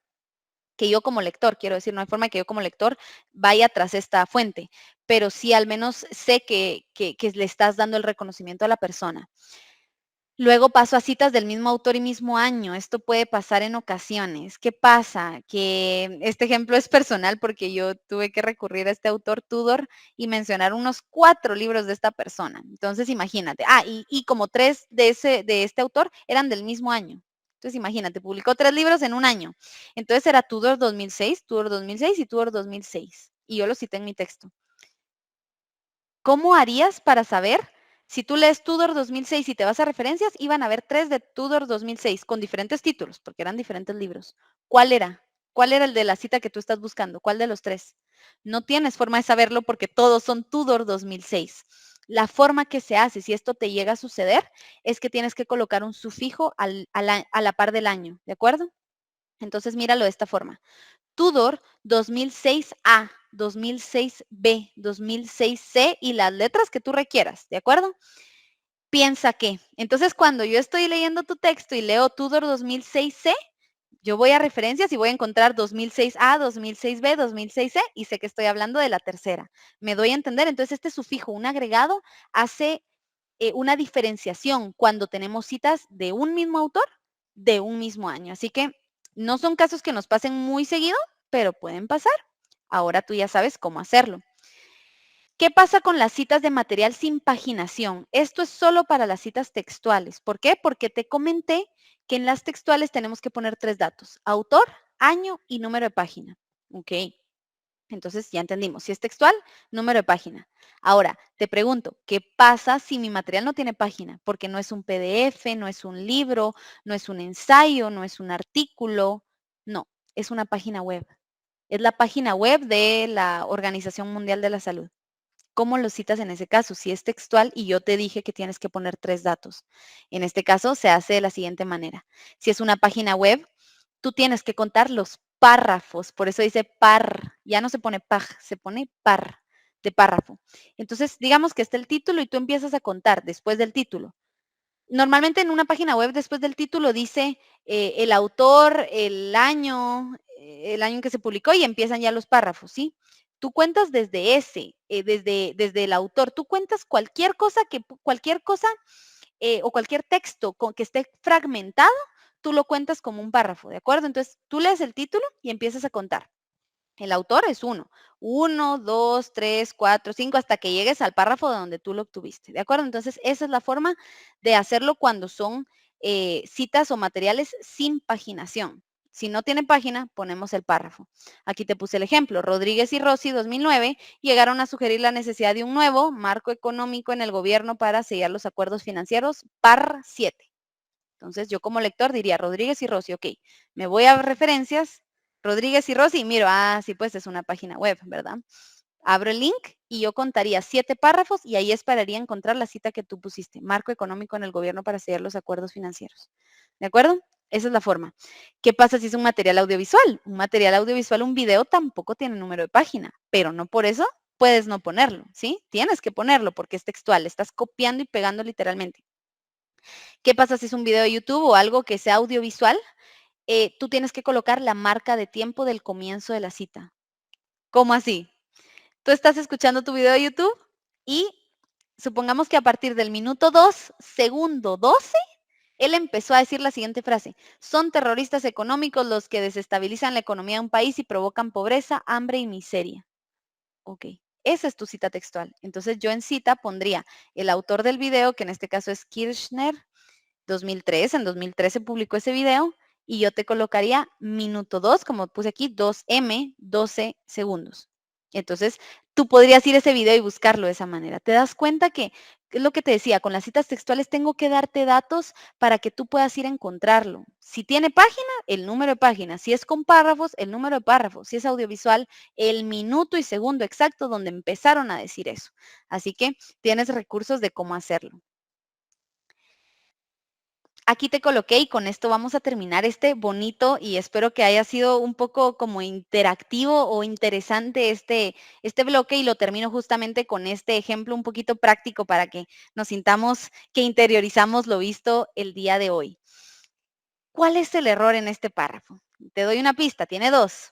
Speaker 4: Que yo como lector, quiero decir, no hay forma de que yo como lector vaya tras esta fuente, pero sí al menos sé que le estás dando el reconocimiento a la persona. Luego paso a citas del mismo autor y mismo año. Esto puede pasar en ocasiones. ¿Qué pasa? Que este ejemplo es personal porque yo tuve que recurrir a este autor Tudor y mencionar unos 4 libros de esta persona. Entonces, imagínate. Y como 3 de este autor eran del mismo año. Entonces, imagínate, publicó 3 libros en un año. Entonces era Tudor 2006, Tudor 2006 y Tudor 2006. Y yo lo cité en mi texto. ¿Cómo harías para saber si tú lees Tudor 2006 y te vas a referencias? Iban a haber 3 de Tudor 2006 con diferentes títulos, porque eran diferentes libros. ¿Cuál era? ¿Cuál era el de la cita que tú estás buscando? ¿Cuál de los 3? No tienes forma de saberlo porque todos son Tudor 2006. La forma que se hace, si esto te llega a suceder, es que tienes que colocar un sufijo a la par del año, ¿de acuerdo? Entonces míralo de esta forma. Tudor 2006A, 2006B, 2006C y las letras que tú requieras, ¿de acuerdo? Piensa que, entonces cuando yo estoy leyendo tu texto y leo Tudor 2006C, yo voy a referencias y voy a encontrar 2006A, 2006B, 2006C y sé que estoy hablando de la tercera. ¿Me doy a entender? Entonces este sufijo, un agregado, hace una diferenciación cuando tenemos citas de un mismo autor, de un mismo año. Así que no son casos que nos pasen muy seguido, pero pueden pasar. Ahora tú ya sabes cómo hacerlo. ¿Qué pasa con las citas de material sin paginación? Esto es solo para las citas textuales. ¿Por qué? Porque te comenté que en las textuales tenemos que poner 3 datos: autor, año y número de página. Ok. Entonces ya entendimos, si es textual, número de página. Ahora, te pregunto, ¿qué pasa si mi material no tiene página? Porque no es un PDF, no es un libro, no es un ensayo, no es un artículo, no, es una página web. Es la página web de la Organización Mundial de la Salud. ¿Cómo lo citas en ese caso? Si es textual y yo te dije que tienes que poner 3 datos. En este caso se hace de la siguiente manera. Si es una página web, tú tienes que contar los párrafos, por eso dice par, ya no se pone pag, se pone par de párrafo. Entonces, digamos que está el título y tú empiezas a contar después del título. Normalmente en una página web después del título dice el autor, el año en que se publicó y empiezan ya los párrafos, ¿sí? Tú cuentas desde desde el autor, tú cuentas cualquier cosa o cualquier texto que esté fragmentado, tú lo cuentas como un párrafo, ¿de acuerdo? Entonces, tú lees el título y empiezas a contar. El autor es uno. 1, 2, 3, 4, 5, hasta que llegues al párrafo de donde tú lo obtuviste, ¿de acuerdo? Entonces, esa es la forma de hacerlo cuando son citas o materiales sin paginación. Si no tiene página, ponemos el párrafo. Aquí te puse el ejemplo. Rodríguez y Rossi, 2009, llegaron a sugerir la necesidad de un nuevo marco económico en el gobierno para sellar los acuerdos financieros, par 7. Entonces, yo como lector diría Rodríguez y Rossi, ok, me voy a referencias, Rodríguez y Rossi, y miro, sí, pues es una página web, ¿verdad? Abro el link y yo contaría 7 párrafos y ahí esperaría encontrar la cita que tú pusiste, marco económico en el gobierno para sellar los acuerdos financieros. ¿De acuerdo? Esa es la forma. ¿Qué pasa si es un material audiovisual? Un material audiovisual, un video tampoco tiene número de página, pero no por eso puedes no ponerlo, ¿sí? Tienes que ponerlo porque es textual, estás copiando y pegando literalmente. ¿Qué pasa si es un video de YouTube o algo que sea audiovisual? Tú tienes que colocar la marca de tiempo del comienzo de la cita. ¿Cómo así? Tú estás escuchando tu video de YouTube y supongamos que a partir del minuto 2, segundo 12, él empezó a decir la siguiente frase: son terroristas económicos los que desestabilizan la economía de un país y provocan pobreza, hambre y miseria. Ok, esa es tu cita textual. Entonces yo en cita pondría el autor del video, que en este caso es Kirchner, 2003, en 2013 publicó ese video y yo te colocaría minuto 2, como puse aquí, 2M, 12 segundos. Entonces, tú podrías ir a ese video y buscarlo de esa manera. ¿Te das cuenta que es lo que te decía? Con las citas textuales tengo que darte datos para que tú puedas ir a encontrarlo. Si tiene página, el número de página. Si es con párrafos, el número de párrafos. Si es audiovisual, el minuto y segundo exacto donde empezaron a decir eso. Así que tienes recursos de cómo hacerlo. Aquí te coloqué y con esto vamos a terminar este bonito y espero que haya sido un poco como interactivo o interesante este bloque y lo termino justamente con este ejemplo un poquito práctico para que nos sintamos que interiorizamos lo visto el día de hoy. ¿Cuál es el error en este párrafo? Te doy una pista, tiene 2.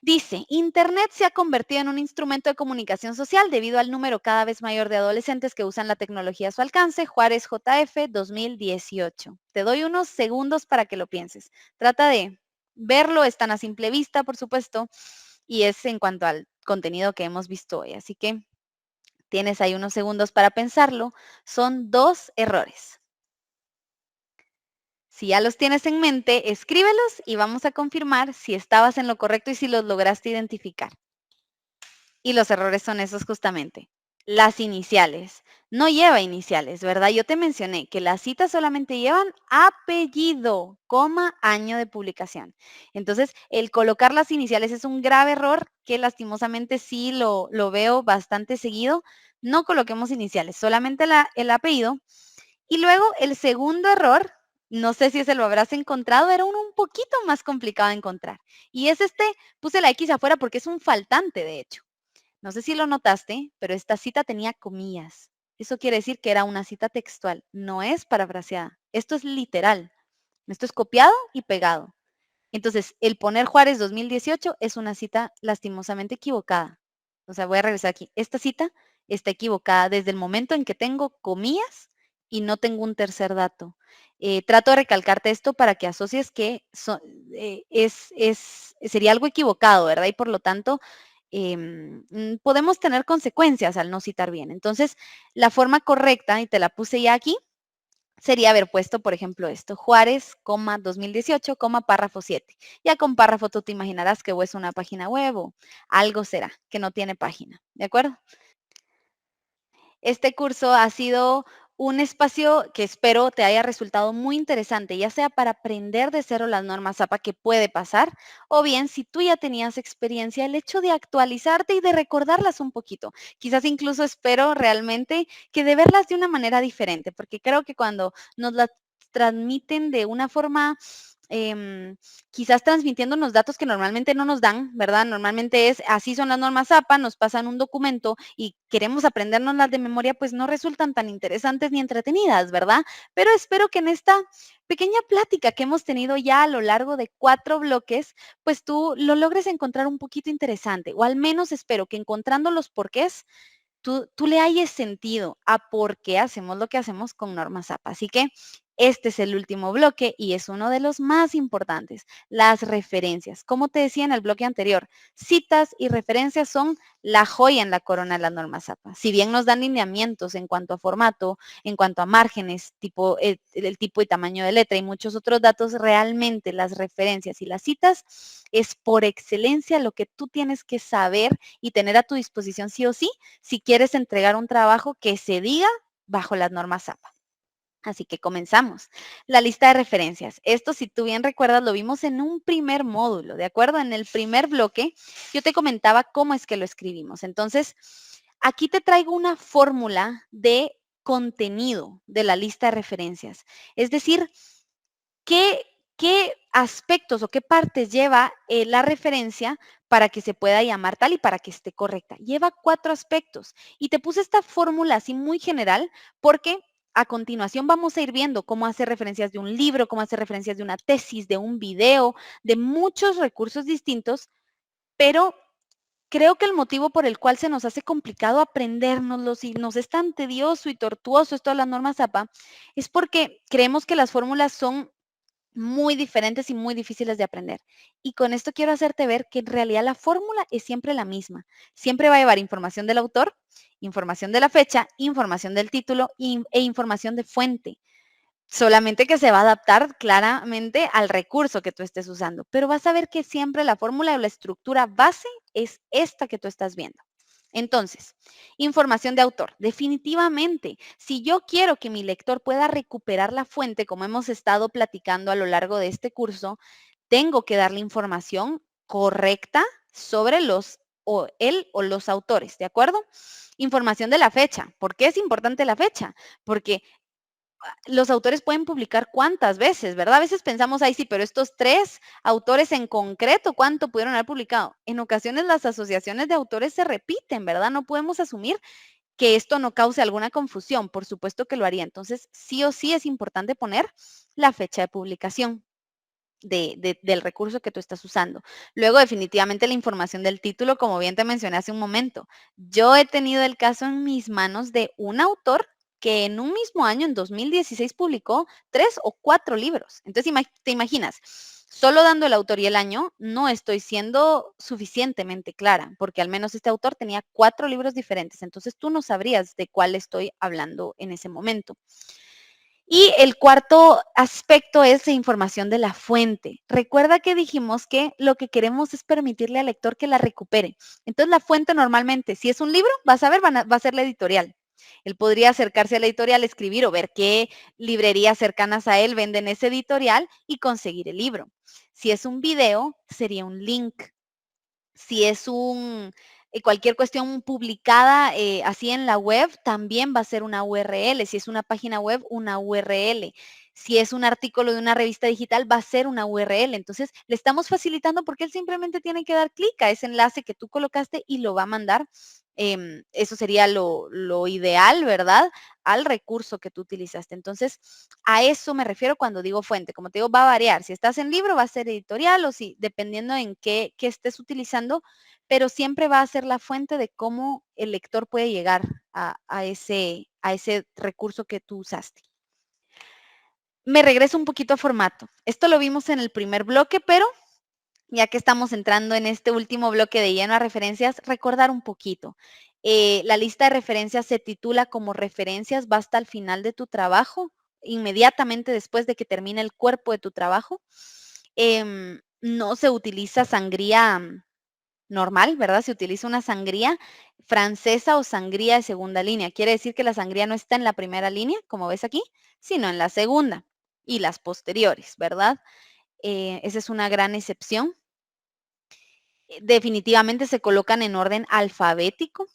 Speaker 4: Dice, Internet se ha convertido en un instrumento de comunicación social debido al número cada vez mayor de adolescentes que usan la tecnología a su alcance. Juárez JF 2018. Te doy unos segundos para que lo pienses. Trata de verlo, es tan a simple vista, por supuesto, y es en cuanto al contenido que hemos visto hoy. Así que tienes ahí unos segundos para pensarlo. Son 2 errores. Si ya los tienes en mente, escríbelos y vamos a confirmar si estabas en lo correcto y si los lograste identificar. Y los errores son esos justamente. Las iniciales. No lleva iniciales, ¿verdad? Yo te mencioné que las citas solamente llevan apellido, coma, año de publicación. Entonces, el colocar las iniciales es un grave error que lastimosamente sí lo veo bastante seguido. No coloquemos iniciales, solamente el apellido. Y luego el segundo error, no sé si ese lo habrás encontrado, era uno un poquito más complicado de encontrar. Y es puse la X afuera porque es un faltante, de hecho. No sé si lo notaste, pero esta cita tenía comillas. Eso quiere decir que era una cita textual, no es parafraseada. Esto es literal. Esto es copiado y pegado. Entonces, el poner Juárez 2018 es una cita lastimosamente equivocada. O sea, voy a revisar aquí. Esta cita está equivocada desde el momento en que tengo comillas y no tengo un tercer dato. Trato de recalcarte esto para que asocies que sería algo equivocado, ¿verdad? Y por lo tanto, podemos tener consecuencias al no citar bien. Entonces, la forma correcta, y te la puse ya aquí, sería haber puesto, por ejemplo, esto, Juárez, 2018, párrafo 7. Ya con párrafo tú te imaginarás que o es una página web o algo será que no tiene página, ¿de acuerdo? Este curso ha sido un espacio que espero te haya resultado muy interesante, ya sea para aprender de cero las normas APA que puede pasar, o bien si tú ya tenías experiencia, el hecho de actualizarte y de recordarlas un poquito. Quizás incluso espero realmente que de verlas de una manera diferente, porque creo que cuando nos las transmiten de una forma quizás transmitiéndonos datos que normalmente no nos dan, ¿verdad? Normalmente es, así son las normas APA, nos pasan un documento y queremos aprendernos las de memoria, pues no resultan tan interesantes ni entretenidas, ¿verdad? Pero espero que en esta pequeña plática que hemos tenido ya a lo largo de 4 bloques, pues tú lo logres encontrar un poquito interesante, o al menos espero que encontrando los porqués, tú le hayas sentido a por qué hacemos lo que hacemos con normas APA. Así que este es el último bloque y es uno de los más importantes, las referencias. Como te decía en el bloque anterior, citas y referencias son la joya en la corona de las normas APA. Si bien nos dan lineamientos en cuanto a formato, en cuanto a márgenes, el tipo y tamaño de letra y muchos otros datos, realmente las referencias y las citas es por excelencia lo que tú tienes que saber y tener a tu disposición sí o sí si quieres entregar un trabajo que se diga bajo las normas APA. Así que comenzamos. La lista de referencias. Esto, si tú bien recuerdas, lo vimos en un primer módulo, ¿de acuerdo? En el primer bloque, yo te comentaba cómo es que lo escribimos. Entonces, aquí te traigo una fórmula de contenido de la lista de referencias. Es decir, ¿qué aspectos o qué partes lleva la referencia para que se pueda llamar tal y para que esté correcta? Lleva 4 aspectos. Y te puse esta fórmula así muy general porque a continuación vamos a ir viendo cómo hacer referencias de un libro, cómo hacer referencias de una tesis, de un video, de muchos recursos distintos, pero creo que el motivo por el cual se nos hace complicado aprendérnoslos y nos es tan tedioso y tortuoso esto de las normas APA es porque creemos que las fórmulas son muy diferentes y muy difíciles de aprender. Y con esto quiero hacerte ver que en realidad la fórmula es siempre la misma. Siempre va a llevar información del autor, información de la fecha, información del título e información de fuente. Solamente que se va a adaptar claramente al recurso que tú estés usando. Pero vas a ver que siempre la fórmula o la estructura base es esta que tú estás viendo. Entonces, información de autor. Definitivamente, si yo quiero que mi lector pueda recuperar la fuente, como hemos estado platicando a lo largo de este curso, tengo que darle información correcta sobre él o los autores, ¿de acuerdo? Información de la fecha. ¿Por qué es importante la fecha? Porque los autores pueden publicar cuántas veces, ¿verdad? A veces pensamos, ay, sí, pero estos 3 autores en concreto, ¿cuánto pudieron haber publicado? En ocasiones las asociaciones de autores se repiten, ¿verdad? No podemos asumir que esto no cause alguna confusión. Por supuesto que lo haría. Entonces, sí o sí es importante poner la fecha de publicación. del recurso que tú estás usando. Luego, definitivamente la información del título, como bien te mencioné hace un momento. Yo he tenido el caso en mis manos de un autor que en un mismo año, en 2016, publicó 3 o 4 libros. Entonces, te imaginas, solo dando el autor y el año, no estoy siendo suficientemente clara, porque al menos este autor tenía 4 libros diferentes. Entonces, tú no sabrías de cuál estoy hablando en ese momento. Y el cuarto aspecto es la información de la fuente. Recuerda que dijimos que lo que queremos es permitirle al lector que la recupere. Entonces, la fuente normalmente, si es un libro, vas a ver, va a ser la editorial. Él podría acercarse a la editorial, escribir o ver qué librerías cercanas a él venden ese editorial y conseguir el libro. Si es un video, sería un link. Si es cualquier cuestión publicada así en la web, también va a ser una URL. Si es una página web, una URL. Si es un artículo de una revista digital, va a ser una URL. Entonces, le estamos facilitando porque él simplemente tiene que dar clic a ese enlace que tú colocaste y lo va a mandar. Eso sería lo ideal, ¿verdad? Al recurso que tú utilizaste. Entonces, a eso me refiero cuando digo fuente. Como te digo, va a variar. Si estás en libro, va a ser editorial o si, dependiendo en qué estés utilizando, pero siempre va a ser la fuente de cómo el lector puede llegar a ese recurso que tú usaste. Me regreso un poquito a formato. Esto lo vimos en el primer bloque, pero ya que estamos entrando en este último bloque de lleno a referencias, recordar un poquito. La lista de referencias se titula como referencias, va hasta el final de tu trabajo, inmediatamente después de que termine el cuerpo de tu trabajo. No se utiliza sangría normal, ¿verdad? Se utiliza una sangría francesa o sangría de segunda línea. Quiere decir que la sangría no está en la primera línea, como ves aquí, sino en la segunda y las posteriores, ¿verdad? Esa es una gran excepción. Definitivamente se colocan en orden alfabético.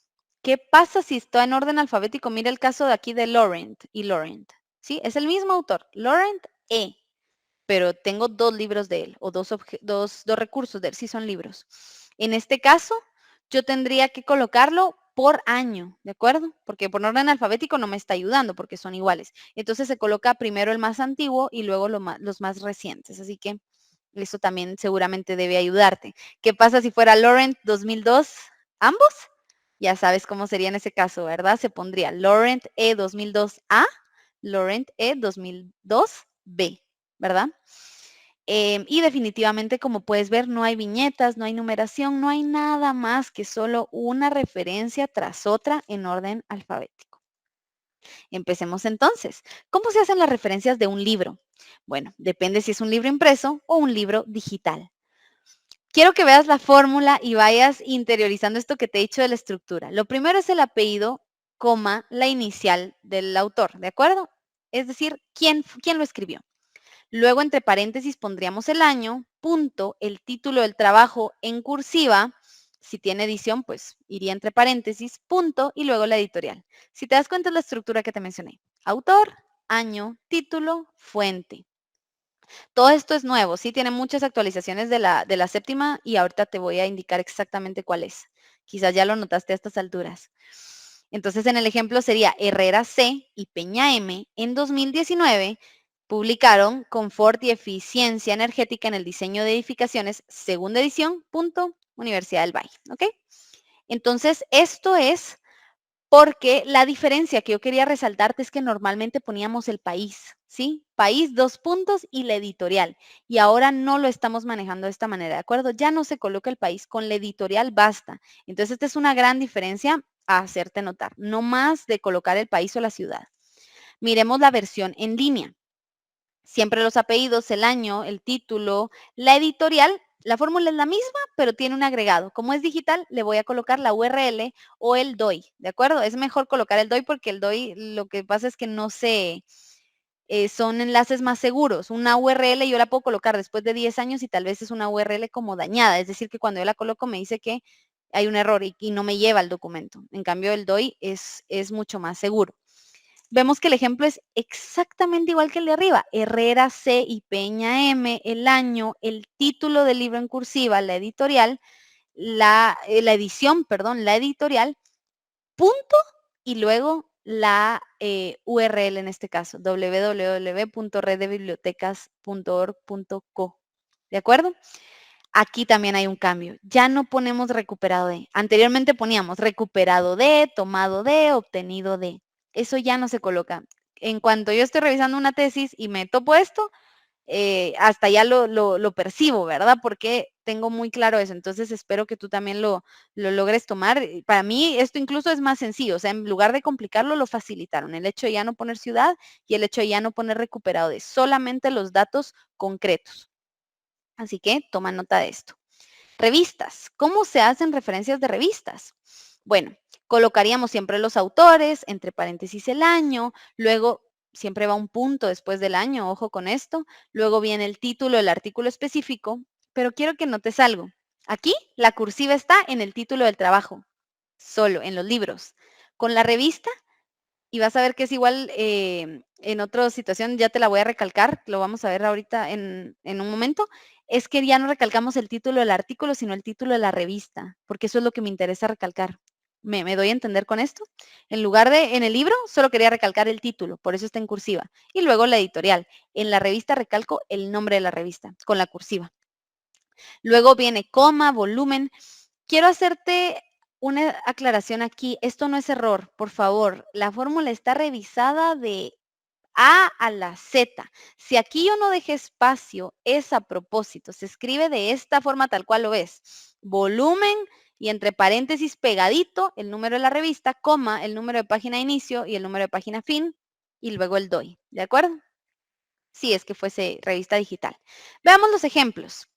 Speaker 4: ¿Qué pasa si está en orden alfabético? Mira el caso de aquí de Laurent y Laurent. ¿Sí? Es el mismo autor, Laurent E. Pero tengo 2 libros de él o dos recursos de él, sí son libros. En este caso, yo tendría que colocarlo por año, ¿de acuerdo? Porque por orden alfabético no me está ayudando porque son iguales. Entonces se coloca primero el más antiguo y luego los más recientes. Así que eso también seguramente debe ayudarte. ¿Qué pasa si fuera Laurent 2002? ¿Ambos? Ya sabes cómo sería en ese caso, ¿verdad? Se pondría Laurent E 2002A, Laurent E 2002B, ¿verdad? Y definitivamente, como puedes ver, no hay viñetas, no hay numeración, no hay nada más que solo una referencia tras otra en orden alfabético. Empecemos entonces. ¿Cómo se hacen las referencias de un libro? Bueno, depende si es un libro impreso o un libro digital. Quiero que veas la fórmula y vayas interiorizando esto que te he dicho de la estructura. Lo primero es el apellido, coma, la inicial del autor, ¿de acuerdo? Es decir, ¿quién lo escribió? Luego, entre paréntesis, pondríamos el año, punto, el título del trabajo en cursiva. Si tiene edición, pues iría entre paréntesis, punto, y luego la editorial. Si te das cuenta es la estructura que te mencioné. Autor, año, título, fuente. Todo esto es nuevo, sí, tiene muchas actualizaciones de la séptima y ahorita te voy a indicar exactamente cuál es. Quizás ya lo notaste a estas alturas. Entonces, en el ejemplo sería Herrera C y Peña M en 2019 publicaron Confort y Eficiencia Energética en el Diseño de Edificaciones, segunda edición, punto, Universidad del Valle, ¿ok? Entonces, esto es porque la diferencia que yo quería resaltarte es que normalmente poníamos el país, ¿sí? País, 2 puntos y la editorial. Y ahora no lo estamos manejando de esta manera, ¿de acuerdo? Ya no se coloca el país, con la editorial basta. Entonces, esta es una gran diferencia a hacerte notar, no más de colocar el país o la ciudad. Miremos la versión en línea. Siempre los apellidos, el año, el título, la editorial, la fórmula es la misma, pero tiene un agregado. Como es digital, le voy a colocar la URL o el DOI, ¿de acuerdo? Es mejor colocar el DOI porque el DOI lo que pasa es que no se, son enlaces más seguros. Una URL yo la puedo colocar después de 10 años y tal vez es una URL como dañada, es decir, que cuando yo la coloco me dice que hay un error y no me lleva al documento. En cambio, el DOI es mucho más seguro. Vemos que el ejemplo es exactamente igual que el de arriba. Herrera C y Peña M, el año, el título del libro en cursiva, la editorial, la edición, perdón, la editorial, punto, y luego la URL en este caso, www.reddebibliotecas.org.co. ¿de acuerdo? Aquí también hay un cambio. Ya no ponemos recuperado de. Anteriormente poníamos recuperado de, tomado de, obtenido de. Eso ya no se coloca. En cuanto yo estoy revisando una tesis y me topo esto, hasta ya lo percibo, ¿verdad? Porque tengo muy claro eso. Entonces espero que tú también lo logres tomar. Para mí esto incluso es más sencillo. O sea, en lugar de complicarlo, lo facilitaron. El hecho de ya no poner ciudad y el hecho de ya no poner recuperado de. Solamente los datos concretos. Así que toma nota de esto. Revistas. ¿Cómo se hacen referencias de revistas? Bueno, colocaríamos siempre los autores, entre paréntesis el año, luego siempre va un punto después del año, ojo con esto, luego viene el título del artículo específico, pero quiero que notes algo. Aquí la cursiva está en el título del trabajo, solo en los libros. Con la revista, y vas a ver que es igual en otra situación, ya te la voy a recalcar, lo vamos a ver ahorita en un momento, es que ya no recalcamos el título del artículo, sino el título de la revista, porque eso es lo que me interesa recalcar. ¿Me doy a entender con esto? En lugar de en el libro, solo quería recalcar el título, por eso está en cursiva. Y luego la editorial. En la revista recalco el nombre de la revista, con la cursiva. Luego viene coma, volumen. Quiero hacerte una aclaración aquí. Esto no es error, por favor. La fórmula está revisada de a la Z. Si aquí yo no dejé espacio, es a propósito. Se escribe de esta forma tal cual lo ves. Volumen y entre paréntesis pegadito el número de la revista, coma, el número de página de inicio y el número de página fin y luego el DOI. ¿De acuerdo? Si es que fuese revista digital. Veamos los ejemplos.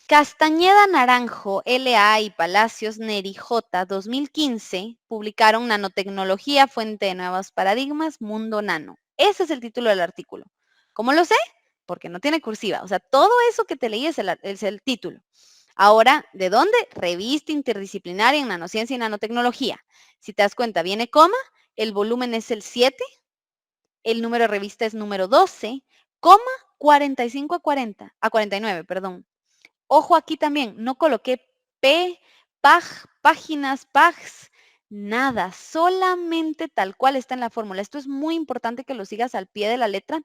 Speaker 4: Castañeda Naranjo, LA y Palacios Neri J. 2015 publicaron Nanotecnología, Fuente de Nuevos Paradigmas, Mundo Nano. Ese es el título del artículo. ¿Cómo lo sé? Porque no tiene cursiva. O sea, todo eso que te leí es el título. Ahora, ¿de dónde? Revista Interdisciplinaria en Nanociencia y Nanotecnología. Si te das cuenta, viene coma, el volumen es el 7, el número de revista es número 12, coma 45 a 40, a 49, perdón. Ojo aquí también, no coloqué P, PAG, páginas, PAGs, nada, solamente tal cual está en la fórmula. Esto es muy importante que lo sigas al pie de la letra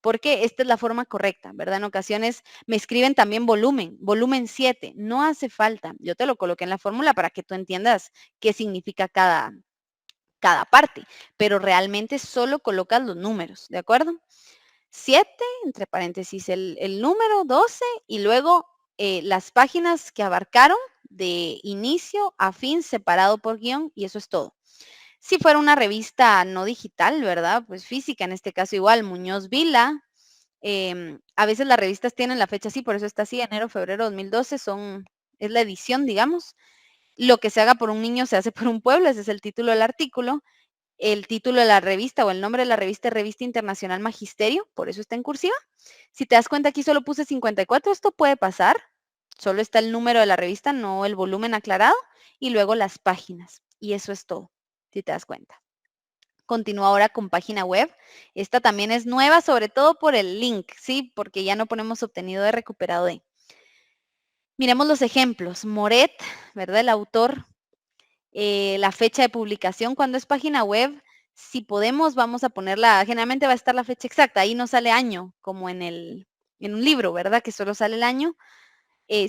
Speaker 4: porque esta es la forma correcta, ¿verdad? En ocasiones me escriben también volumen 7, no hace falta. Yo te lo coloqué en la fórmula para que tú entiendas qué significa cada parte, pero realmente solo colocas los números, ¿de acuerdo? 7, entre paréntesis el número, 12 y luego las páginas que abarcaron de inicio a fin separado por guión y eso es todo. Si fuera una revista no digital, ¿verdad? Pues física, en este caso igual, Muñoz Vila. A veces las revistas tienen la fecha así, por eso está así, enero, febrero 2012, es la edición, digamos. Lo que se haga por un niño se hace por un pueblo, ese es el título del artículo. El título de la revista o el nombre de la revista es Revista Internacional Magisterio, por eso está en cursiva. Si te das cuenta, aquí solo puse 54, esto puede pasar. Solo está el número de la revista, no el volumen aclarado, y luego las páginas. Y eso es todo, si te das cuenta. Continúo ahora con página web. Esta también es nueva, sobre todo por el link, ¿sí? Porque ya no ponemos obtenido de recuperado de. Miremos los ejemplos. Moret, ¿verdad? El autor, la fecha de publicación. Cuando es página web, si podemos, vamos a ponerla, generalmente va a estar la fecha exacta, ahí no sale año, como en un libro, ¿verdad? Que solo sale el año,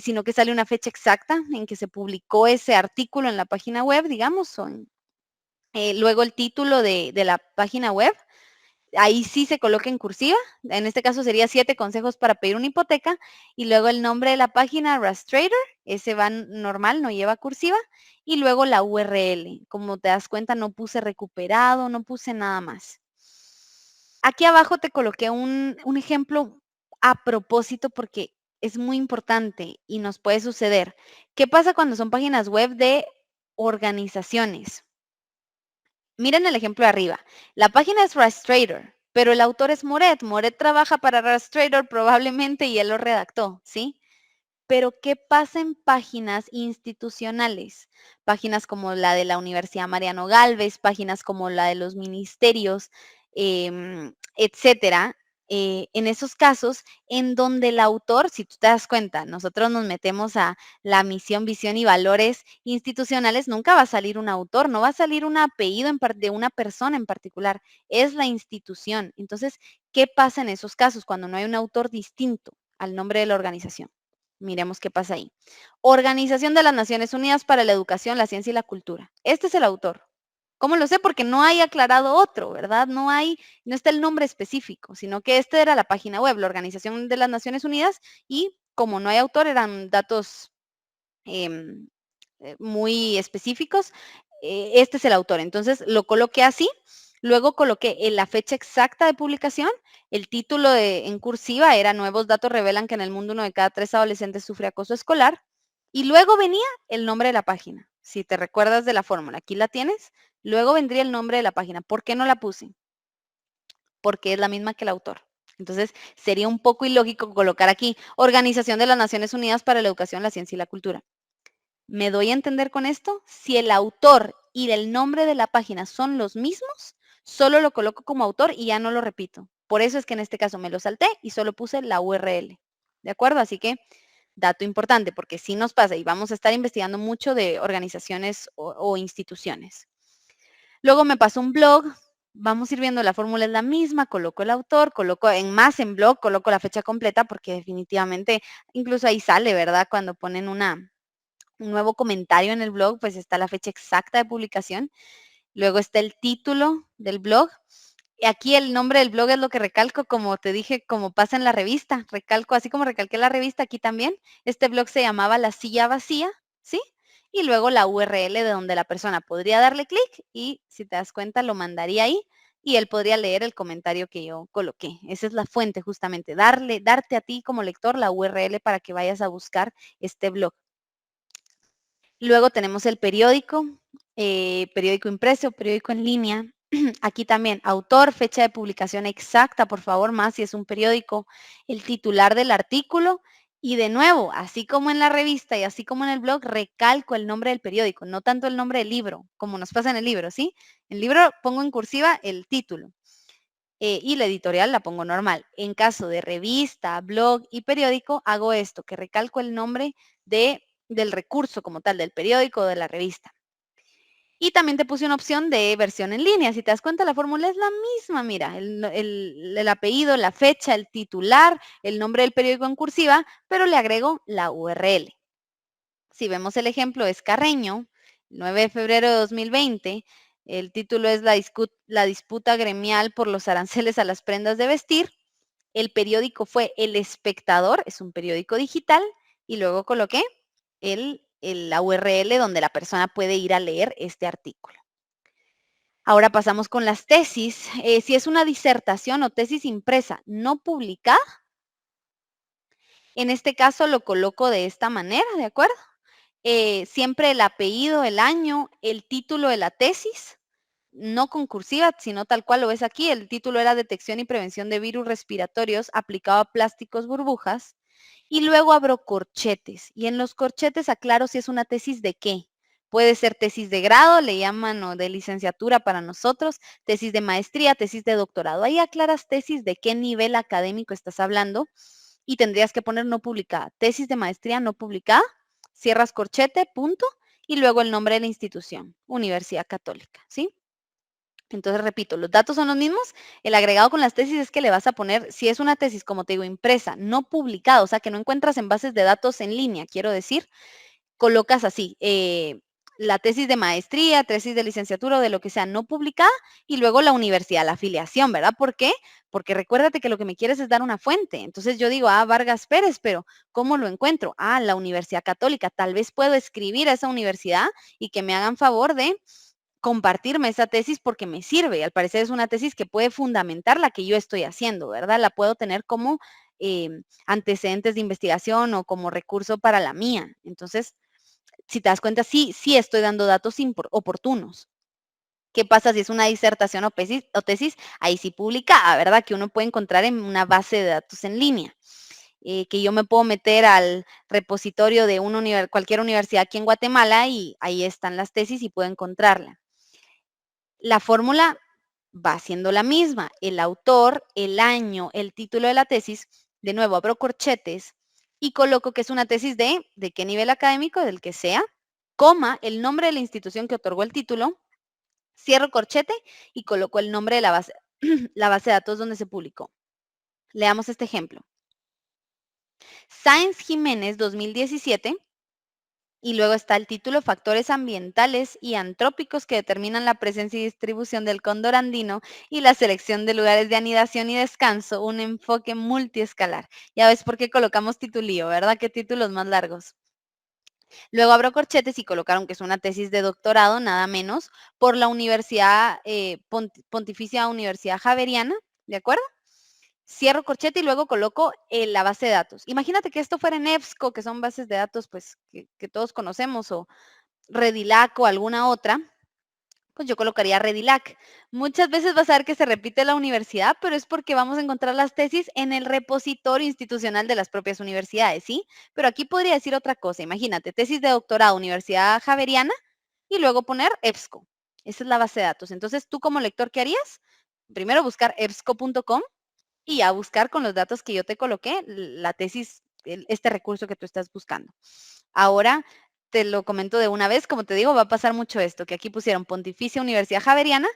Speaker 4: sino que sale una fecha exacta en que se publicó ese artículo en la página web, digamos, luego el título de la página web, ahí sí se coloca en cursiva, en este caso sería 7 consejos para pedir una hipoteca, y luego el nombre de la página, Rastrator, ese va normal, no lleva cursiva, y luego la URL. Como te das cuenta, no puse recuperado, no puse nada más. Aquí abajo te coloqué un ejemplo a propósito porque es muy importante y nos puede suceder. ¿Qué pasa cuando son páginas web de organizaciones? Miren el ejemplo de arriba. La página es Rastrator, pero el autor es Moret. Moret trabaja para Rastrator probablemente y él lo redactó, ¿sí? Pero ¿qué pasa en páginas institucionales? Páginas como la de la Universidad Mariano Galvez, páginas como la de los ministerios, etcétera. En esos casos, en donde el autor, si tú te das cuenta, nosotros nos metemos a la misión, visión y valores institucionales, nunca va a salir un autor, no va a salir un apellido de una persona en particular, es la institución. Entonces, ¿qué pasa en esos casos cuando no hay un autor distinto? al nombre de la organización. Miremos qué pasa ahí. Organización de las Naciones Unidas para la Educación, la Ciencia y la Cultura. Este es el autor. ¿Cómo lo sé? Porque no hay aclarado otro, ¿verdad? No está el nombre específico, sino que esta era la página web, la Organización de las Naciones Unidas, y como no hay autor, eran datos em, muy específicos. Este es el autor. Entonces lo coloqué así. Luego coloqué la fecha exacta de publicación. El título en cursiva era Nuevos datos revelan que en el mundo 1 de cada 3 adolescentes sufre acoso escolar. Y luego venía el nombre de la página. Si te recuerdas de la fórmula, aquí la tienes. Luego vendría el nombre de la página. ¿Por qué no la puse? Porque es la misma que el autor. Entonces, sería un poco ilógico colocar aquí Organización de las Naciones Unidas para la Educación, la Ciencia y la Cultura. ¿Me doy a entender con esto? Si el autor y el nombre de la página son los mismos, solo lo coloco como autor y ya no lo repito. Por eso es que en este caso me lo salté y solo puse la URL. ¿De acuerdo? Así que, dato importante, porque sí nos pasa y vamos a estar investigando mucho de organizaciones o instituciones. Luego me pasó un blog, vamos a ir viendo, la fórmula es la misma, coloco el autor, coloco en blog, coloco la fecha completa porque definitivamente, incluso ahí sale, ¿verdad? Cuando ponen un nuevo comentario en el blog, pues está la fecha exacta de publicación. Luego está el título del blog. Y aquí el nombre del blog es lo que recalco, como te dije, como pasa en la revista. Recalco, así como recalqué la revista, aquí también. Este blog se llamaba La Silla Vacía, ¿sí? Y luego la URL de donde la persona podría darle clic y, si te das cuenta, lo mandaría ahí y él podría leer el comentario que yo coloqué. Esa es la fuente, justamente, darte a ti como lector la URL para que vayas a buscar este blog. Luego tenemos el periódico, periódico impreso, periódico en línea. Aquí también, autor, fecha de publicación exacta, por favor, más si es un periódico, el titular del artículo. Y de nuevo, así como en la revista y así como en el blog, recalco el nombre del periódico, no tanto el nombre del libro, como nos pasa en el libro, ¿sí? En el libro pongo en cursiva el título y la editorial la pongo normal. En caso de revista, blog y periódico, hago esto, que recalco el nombre del recurso como tal, del periódico o de la revista. Y también te puse una opción de versión en línea. Si te das cuenta, la fórmula es la misma. Mira, el apellido, la fecha, el titular, el nombre del periódico en cursiva, pero le agrego la URL. Si vemos el ejemplo, es Carreño, 9 de febrero de 2020. El título es la disputa gremial por los aranceles a las prendas de vestir. El periódico fue El Espectador, es un periódico digital. Y luego coloqué la URL donde la persona puede ir a leer este artículo. Ahora pasamos con las tesis. Si es una disertación o tesis impresa no publicada, en este caso lo coloco de esta manera, ¿de acuerdo? Siempre el apellido, el año, el título de la tesis, no con cursiva, sino tal cual lo ves aquí. El título era Detección y Prevención de Virus Respiratorios aplicado a plásticos burbujas. Y luego abro corchetes. Y en los corchetes aclaro si es una tesis de qué. Puede ser tesis de grado, le llaman, o de licenciatura para nosotros, tesis de maestría, tesis de doctorado. Ahí aclaras tesis de qué nivel académico estás hablando y tendrías que poner no publicada. Tesis de maestría no publicada, cierras corchete, punto, y luego el nombre de la institución, Universidad Católica, ¿sí? Entonces, repito, los datos son los mismos. El agregado con las tesis es que le vas a poner, si es una tesis, como te digo, impresa, no publicada, o sea, que no encuentras en bases de datos en línea, quiero decir, colocas así, la tesis de maestría, tesis de licenciatura o de lo que sea no publicada y luego la universidad, la afiliación, ¿verdad? ¿Por qué? Porque recuérdate que lo que me quieres es dar una fuente. Entonces yo digo, Vargas Pérez, pero ¿cómo lo encuentro? La Universidad Católica. Tal vez puedo escribir a esa universidad y que me hagan favor de compartirme esa tesis porque me sirve. Y al parecer es una tesis que puede fundamentar la que yo estoy haciendo, ¿verdad? La puedo tener como antecedentes de investigación o como recurso para la mía. Entonces, si te das cuenta, sí estoy dando datos oportunos. ¿Qué pasa si es una disertación o tesis? Ahí sí publicada, ¿verdad? Que uno puede encontrar en una base de datos en línea. Que yo me puedo meter al repositorio de cualquier universidad aquí en Guatemala y ahí están las tesis y puedo encontrarla. La fórmula va siendo la misma. El autor, el año, el título de la tesis. De nuevo, abro corchetes y coloco que es una tesis de qué nivel académico, del que sea, coma, el nombre de la institución que otorgó el título, cierro corchete y coloco el nombre de la base, la base de datos donde se publicó. Leamos este ejemplo. Sáenz Jiménez 2017. Y luego está el título Factores ambientales y antrópicos que determinan la presencia y distribución del cóndor andino y la selección de lugares de anidación y descanso, un enfoque multiescalar. Ya ves por qué colocamos titulillo, ¿verdad? Qué títulos más largos. Luego abro corchetes y colocaron que es una tesis de doctorado, nada menos, por la Universidad Pontificia Universidad Javeriana, ¿de acuerdo? Cierro corchete y luego coloco la base de datos. Imagínate que esto fuera en EBSCO, que son bases de datos pues que todos conocemos, o Redilac o alguna otra, pues yo colocaría Redilac. Muchas veces vas a ver que se repite la universidad, pero es porque vamos a encontrar las tesis en el repositorio institucional de las propias universidades, ¿sí? Pero aquí podría decir otra cosa. Imagínate, tesis de doctorado, Universidad Javeriana, y luego poner EBSCO. Esa es la base de datos. Entonces, tú como lector, ¿qué harías? Primero buscar ebsco.com y a buscar con los datos que yo te coloqué la tesis, este recurso que tú estás buscando. Ahora te lo comento de una vez, como te digo, va a pasar mucho esto, que aquí pusieron Pontificia Universidad Javeriana.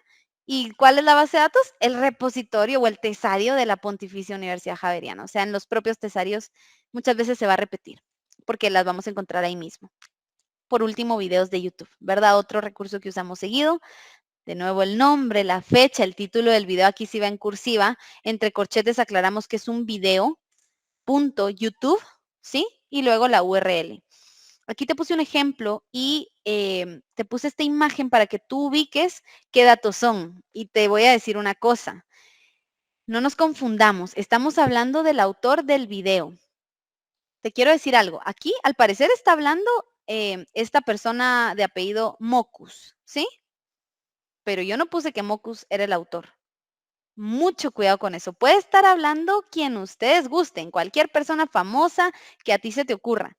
Speaker 4: ¿Y cuál es la base de datos? El repositorio o el tesario de la Pontificia Universidad Javeriana. O sea, en los propios tesarios muchas veces se va a repetir, porque las vamos a encontrar ahí mismo. Por último, videos de YouTube, ¿verdad? Otro recurso que usamos seguido. De nuevo el nombre, la fecha, el título del video aquí sí va en cursiva. Entre corchetes aclaramos que es un video.youtube, ¿sí? Y luego la URL. Aquí te puse un ejemplo y te puse esta imagen para que tú ubiques qué datos son. Y te voy a decir una cosa. No nos confundamos. Estamos hablando del autor del video. Te quiero decir algo. Aquí, al parecer, está hablando esta persona de apellido Mocus, ¿sí? Pero yo no puse que Mocus era el autor. Mucho cuidado con eso. Puede estar hablando quien ustedes gusten, cualquier persona famosa que a ti se te ocurra,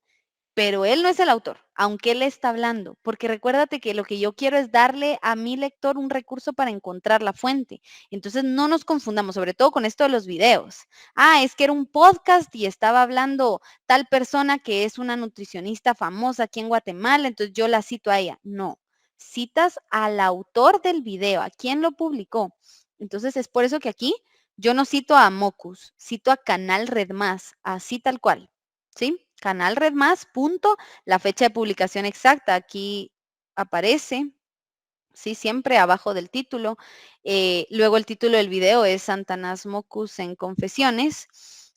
Speaker 4: pero él no es el autor, aunque él está hablando, porque recuérdate que lo que yo quiero es darle a mi lector un recurso para encontrar la fuente. Entonces no nos confundamos, sobre todo con esto de los videos. Ah, es que era un podcast y estaba hablando tal persona que es una nutricionista famosa aquí en Guatemala, entonces yo la cito a ella. No, citas al autor del video, a quien lo publicó. Entonces es por eso que aquí yo no cito a Mocus, cito a Canal Red Más, así tal cual, ¿sí? Canal Red Más, punto, la fecha de publicación exacta, aquí aparece, ¿sí? Siempre abajo del título. Luego el título del video es Santanás Mocus en Confesiones.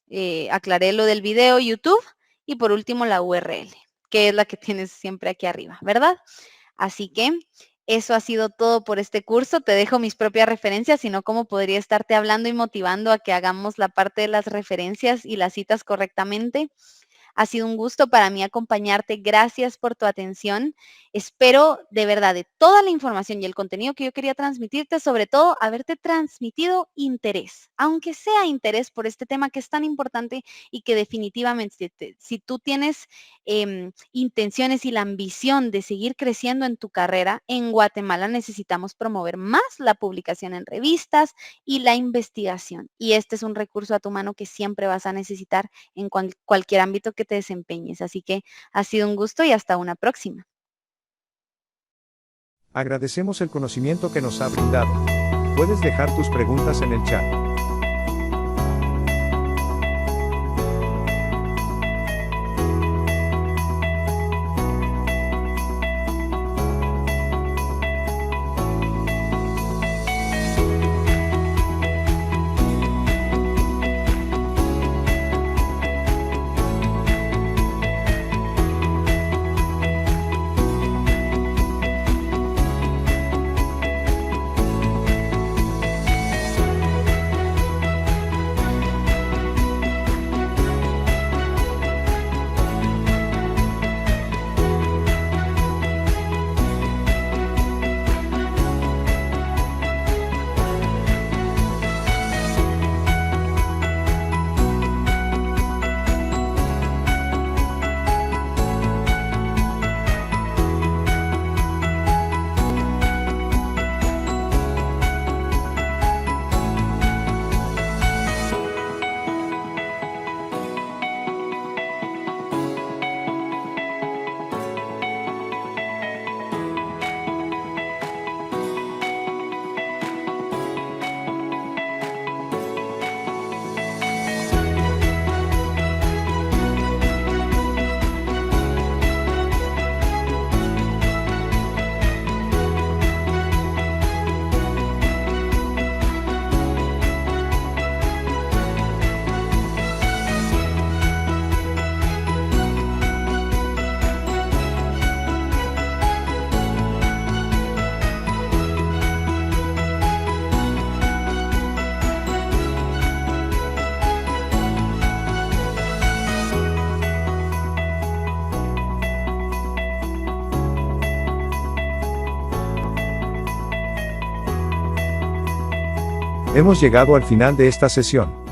Speaker 4: Aclaré lo del video YouTube y por último la URL, que es la que tienes siempre aquí arriba, ¿verdad? Así que eso ha sido todo por este curso. Te dejo mis propias referencias, sino cómo podría estarte hablando y motivando a que hagamos la parte de las referencias y las citas correctamente. Ha sido un gusto para mí acompañarte. Gracias por tu atención. Espero de verdad de toda la información y el contenido que yo quería transmitirte, sobre todo haberte transmitido interés, aunque sea interés por este tema que es tan importante y que definitivamente si tú tienes intenciones y la ambición de seguir creciendo en tu carrera, en Guatemala necesitamos promover más la publicación en revistas y la investigación. Y este es un recurso a tu mano que siempre vas a necesitar en cualquier ámbito que te desempeñes. Así que ha sido un gusto y hasta una próxima.
Speaker 1: Agradecemos el conocimiento que nos ha brindado. Puedes dejar tus preguntas en el chat. Hemos llegado al final de esta sesión.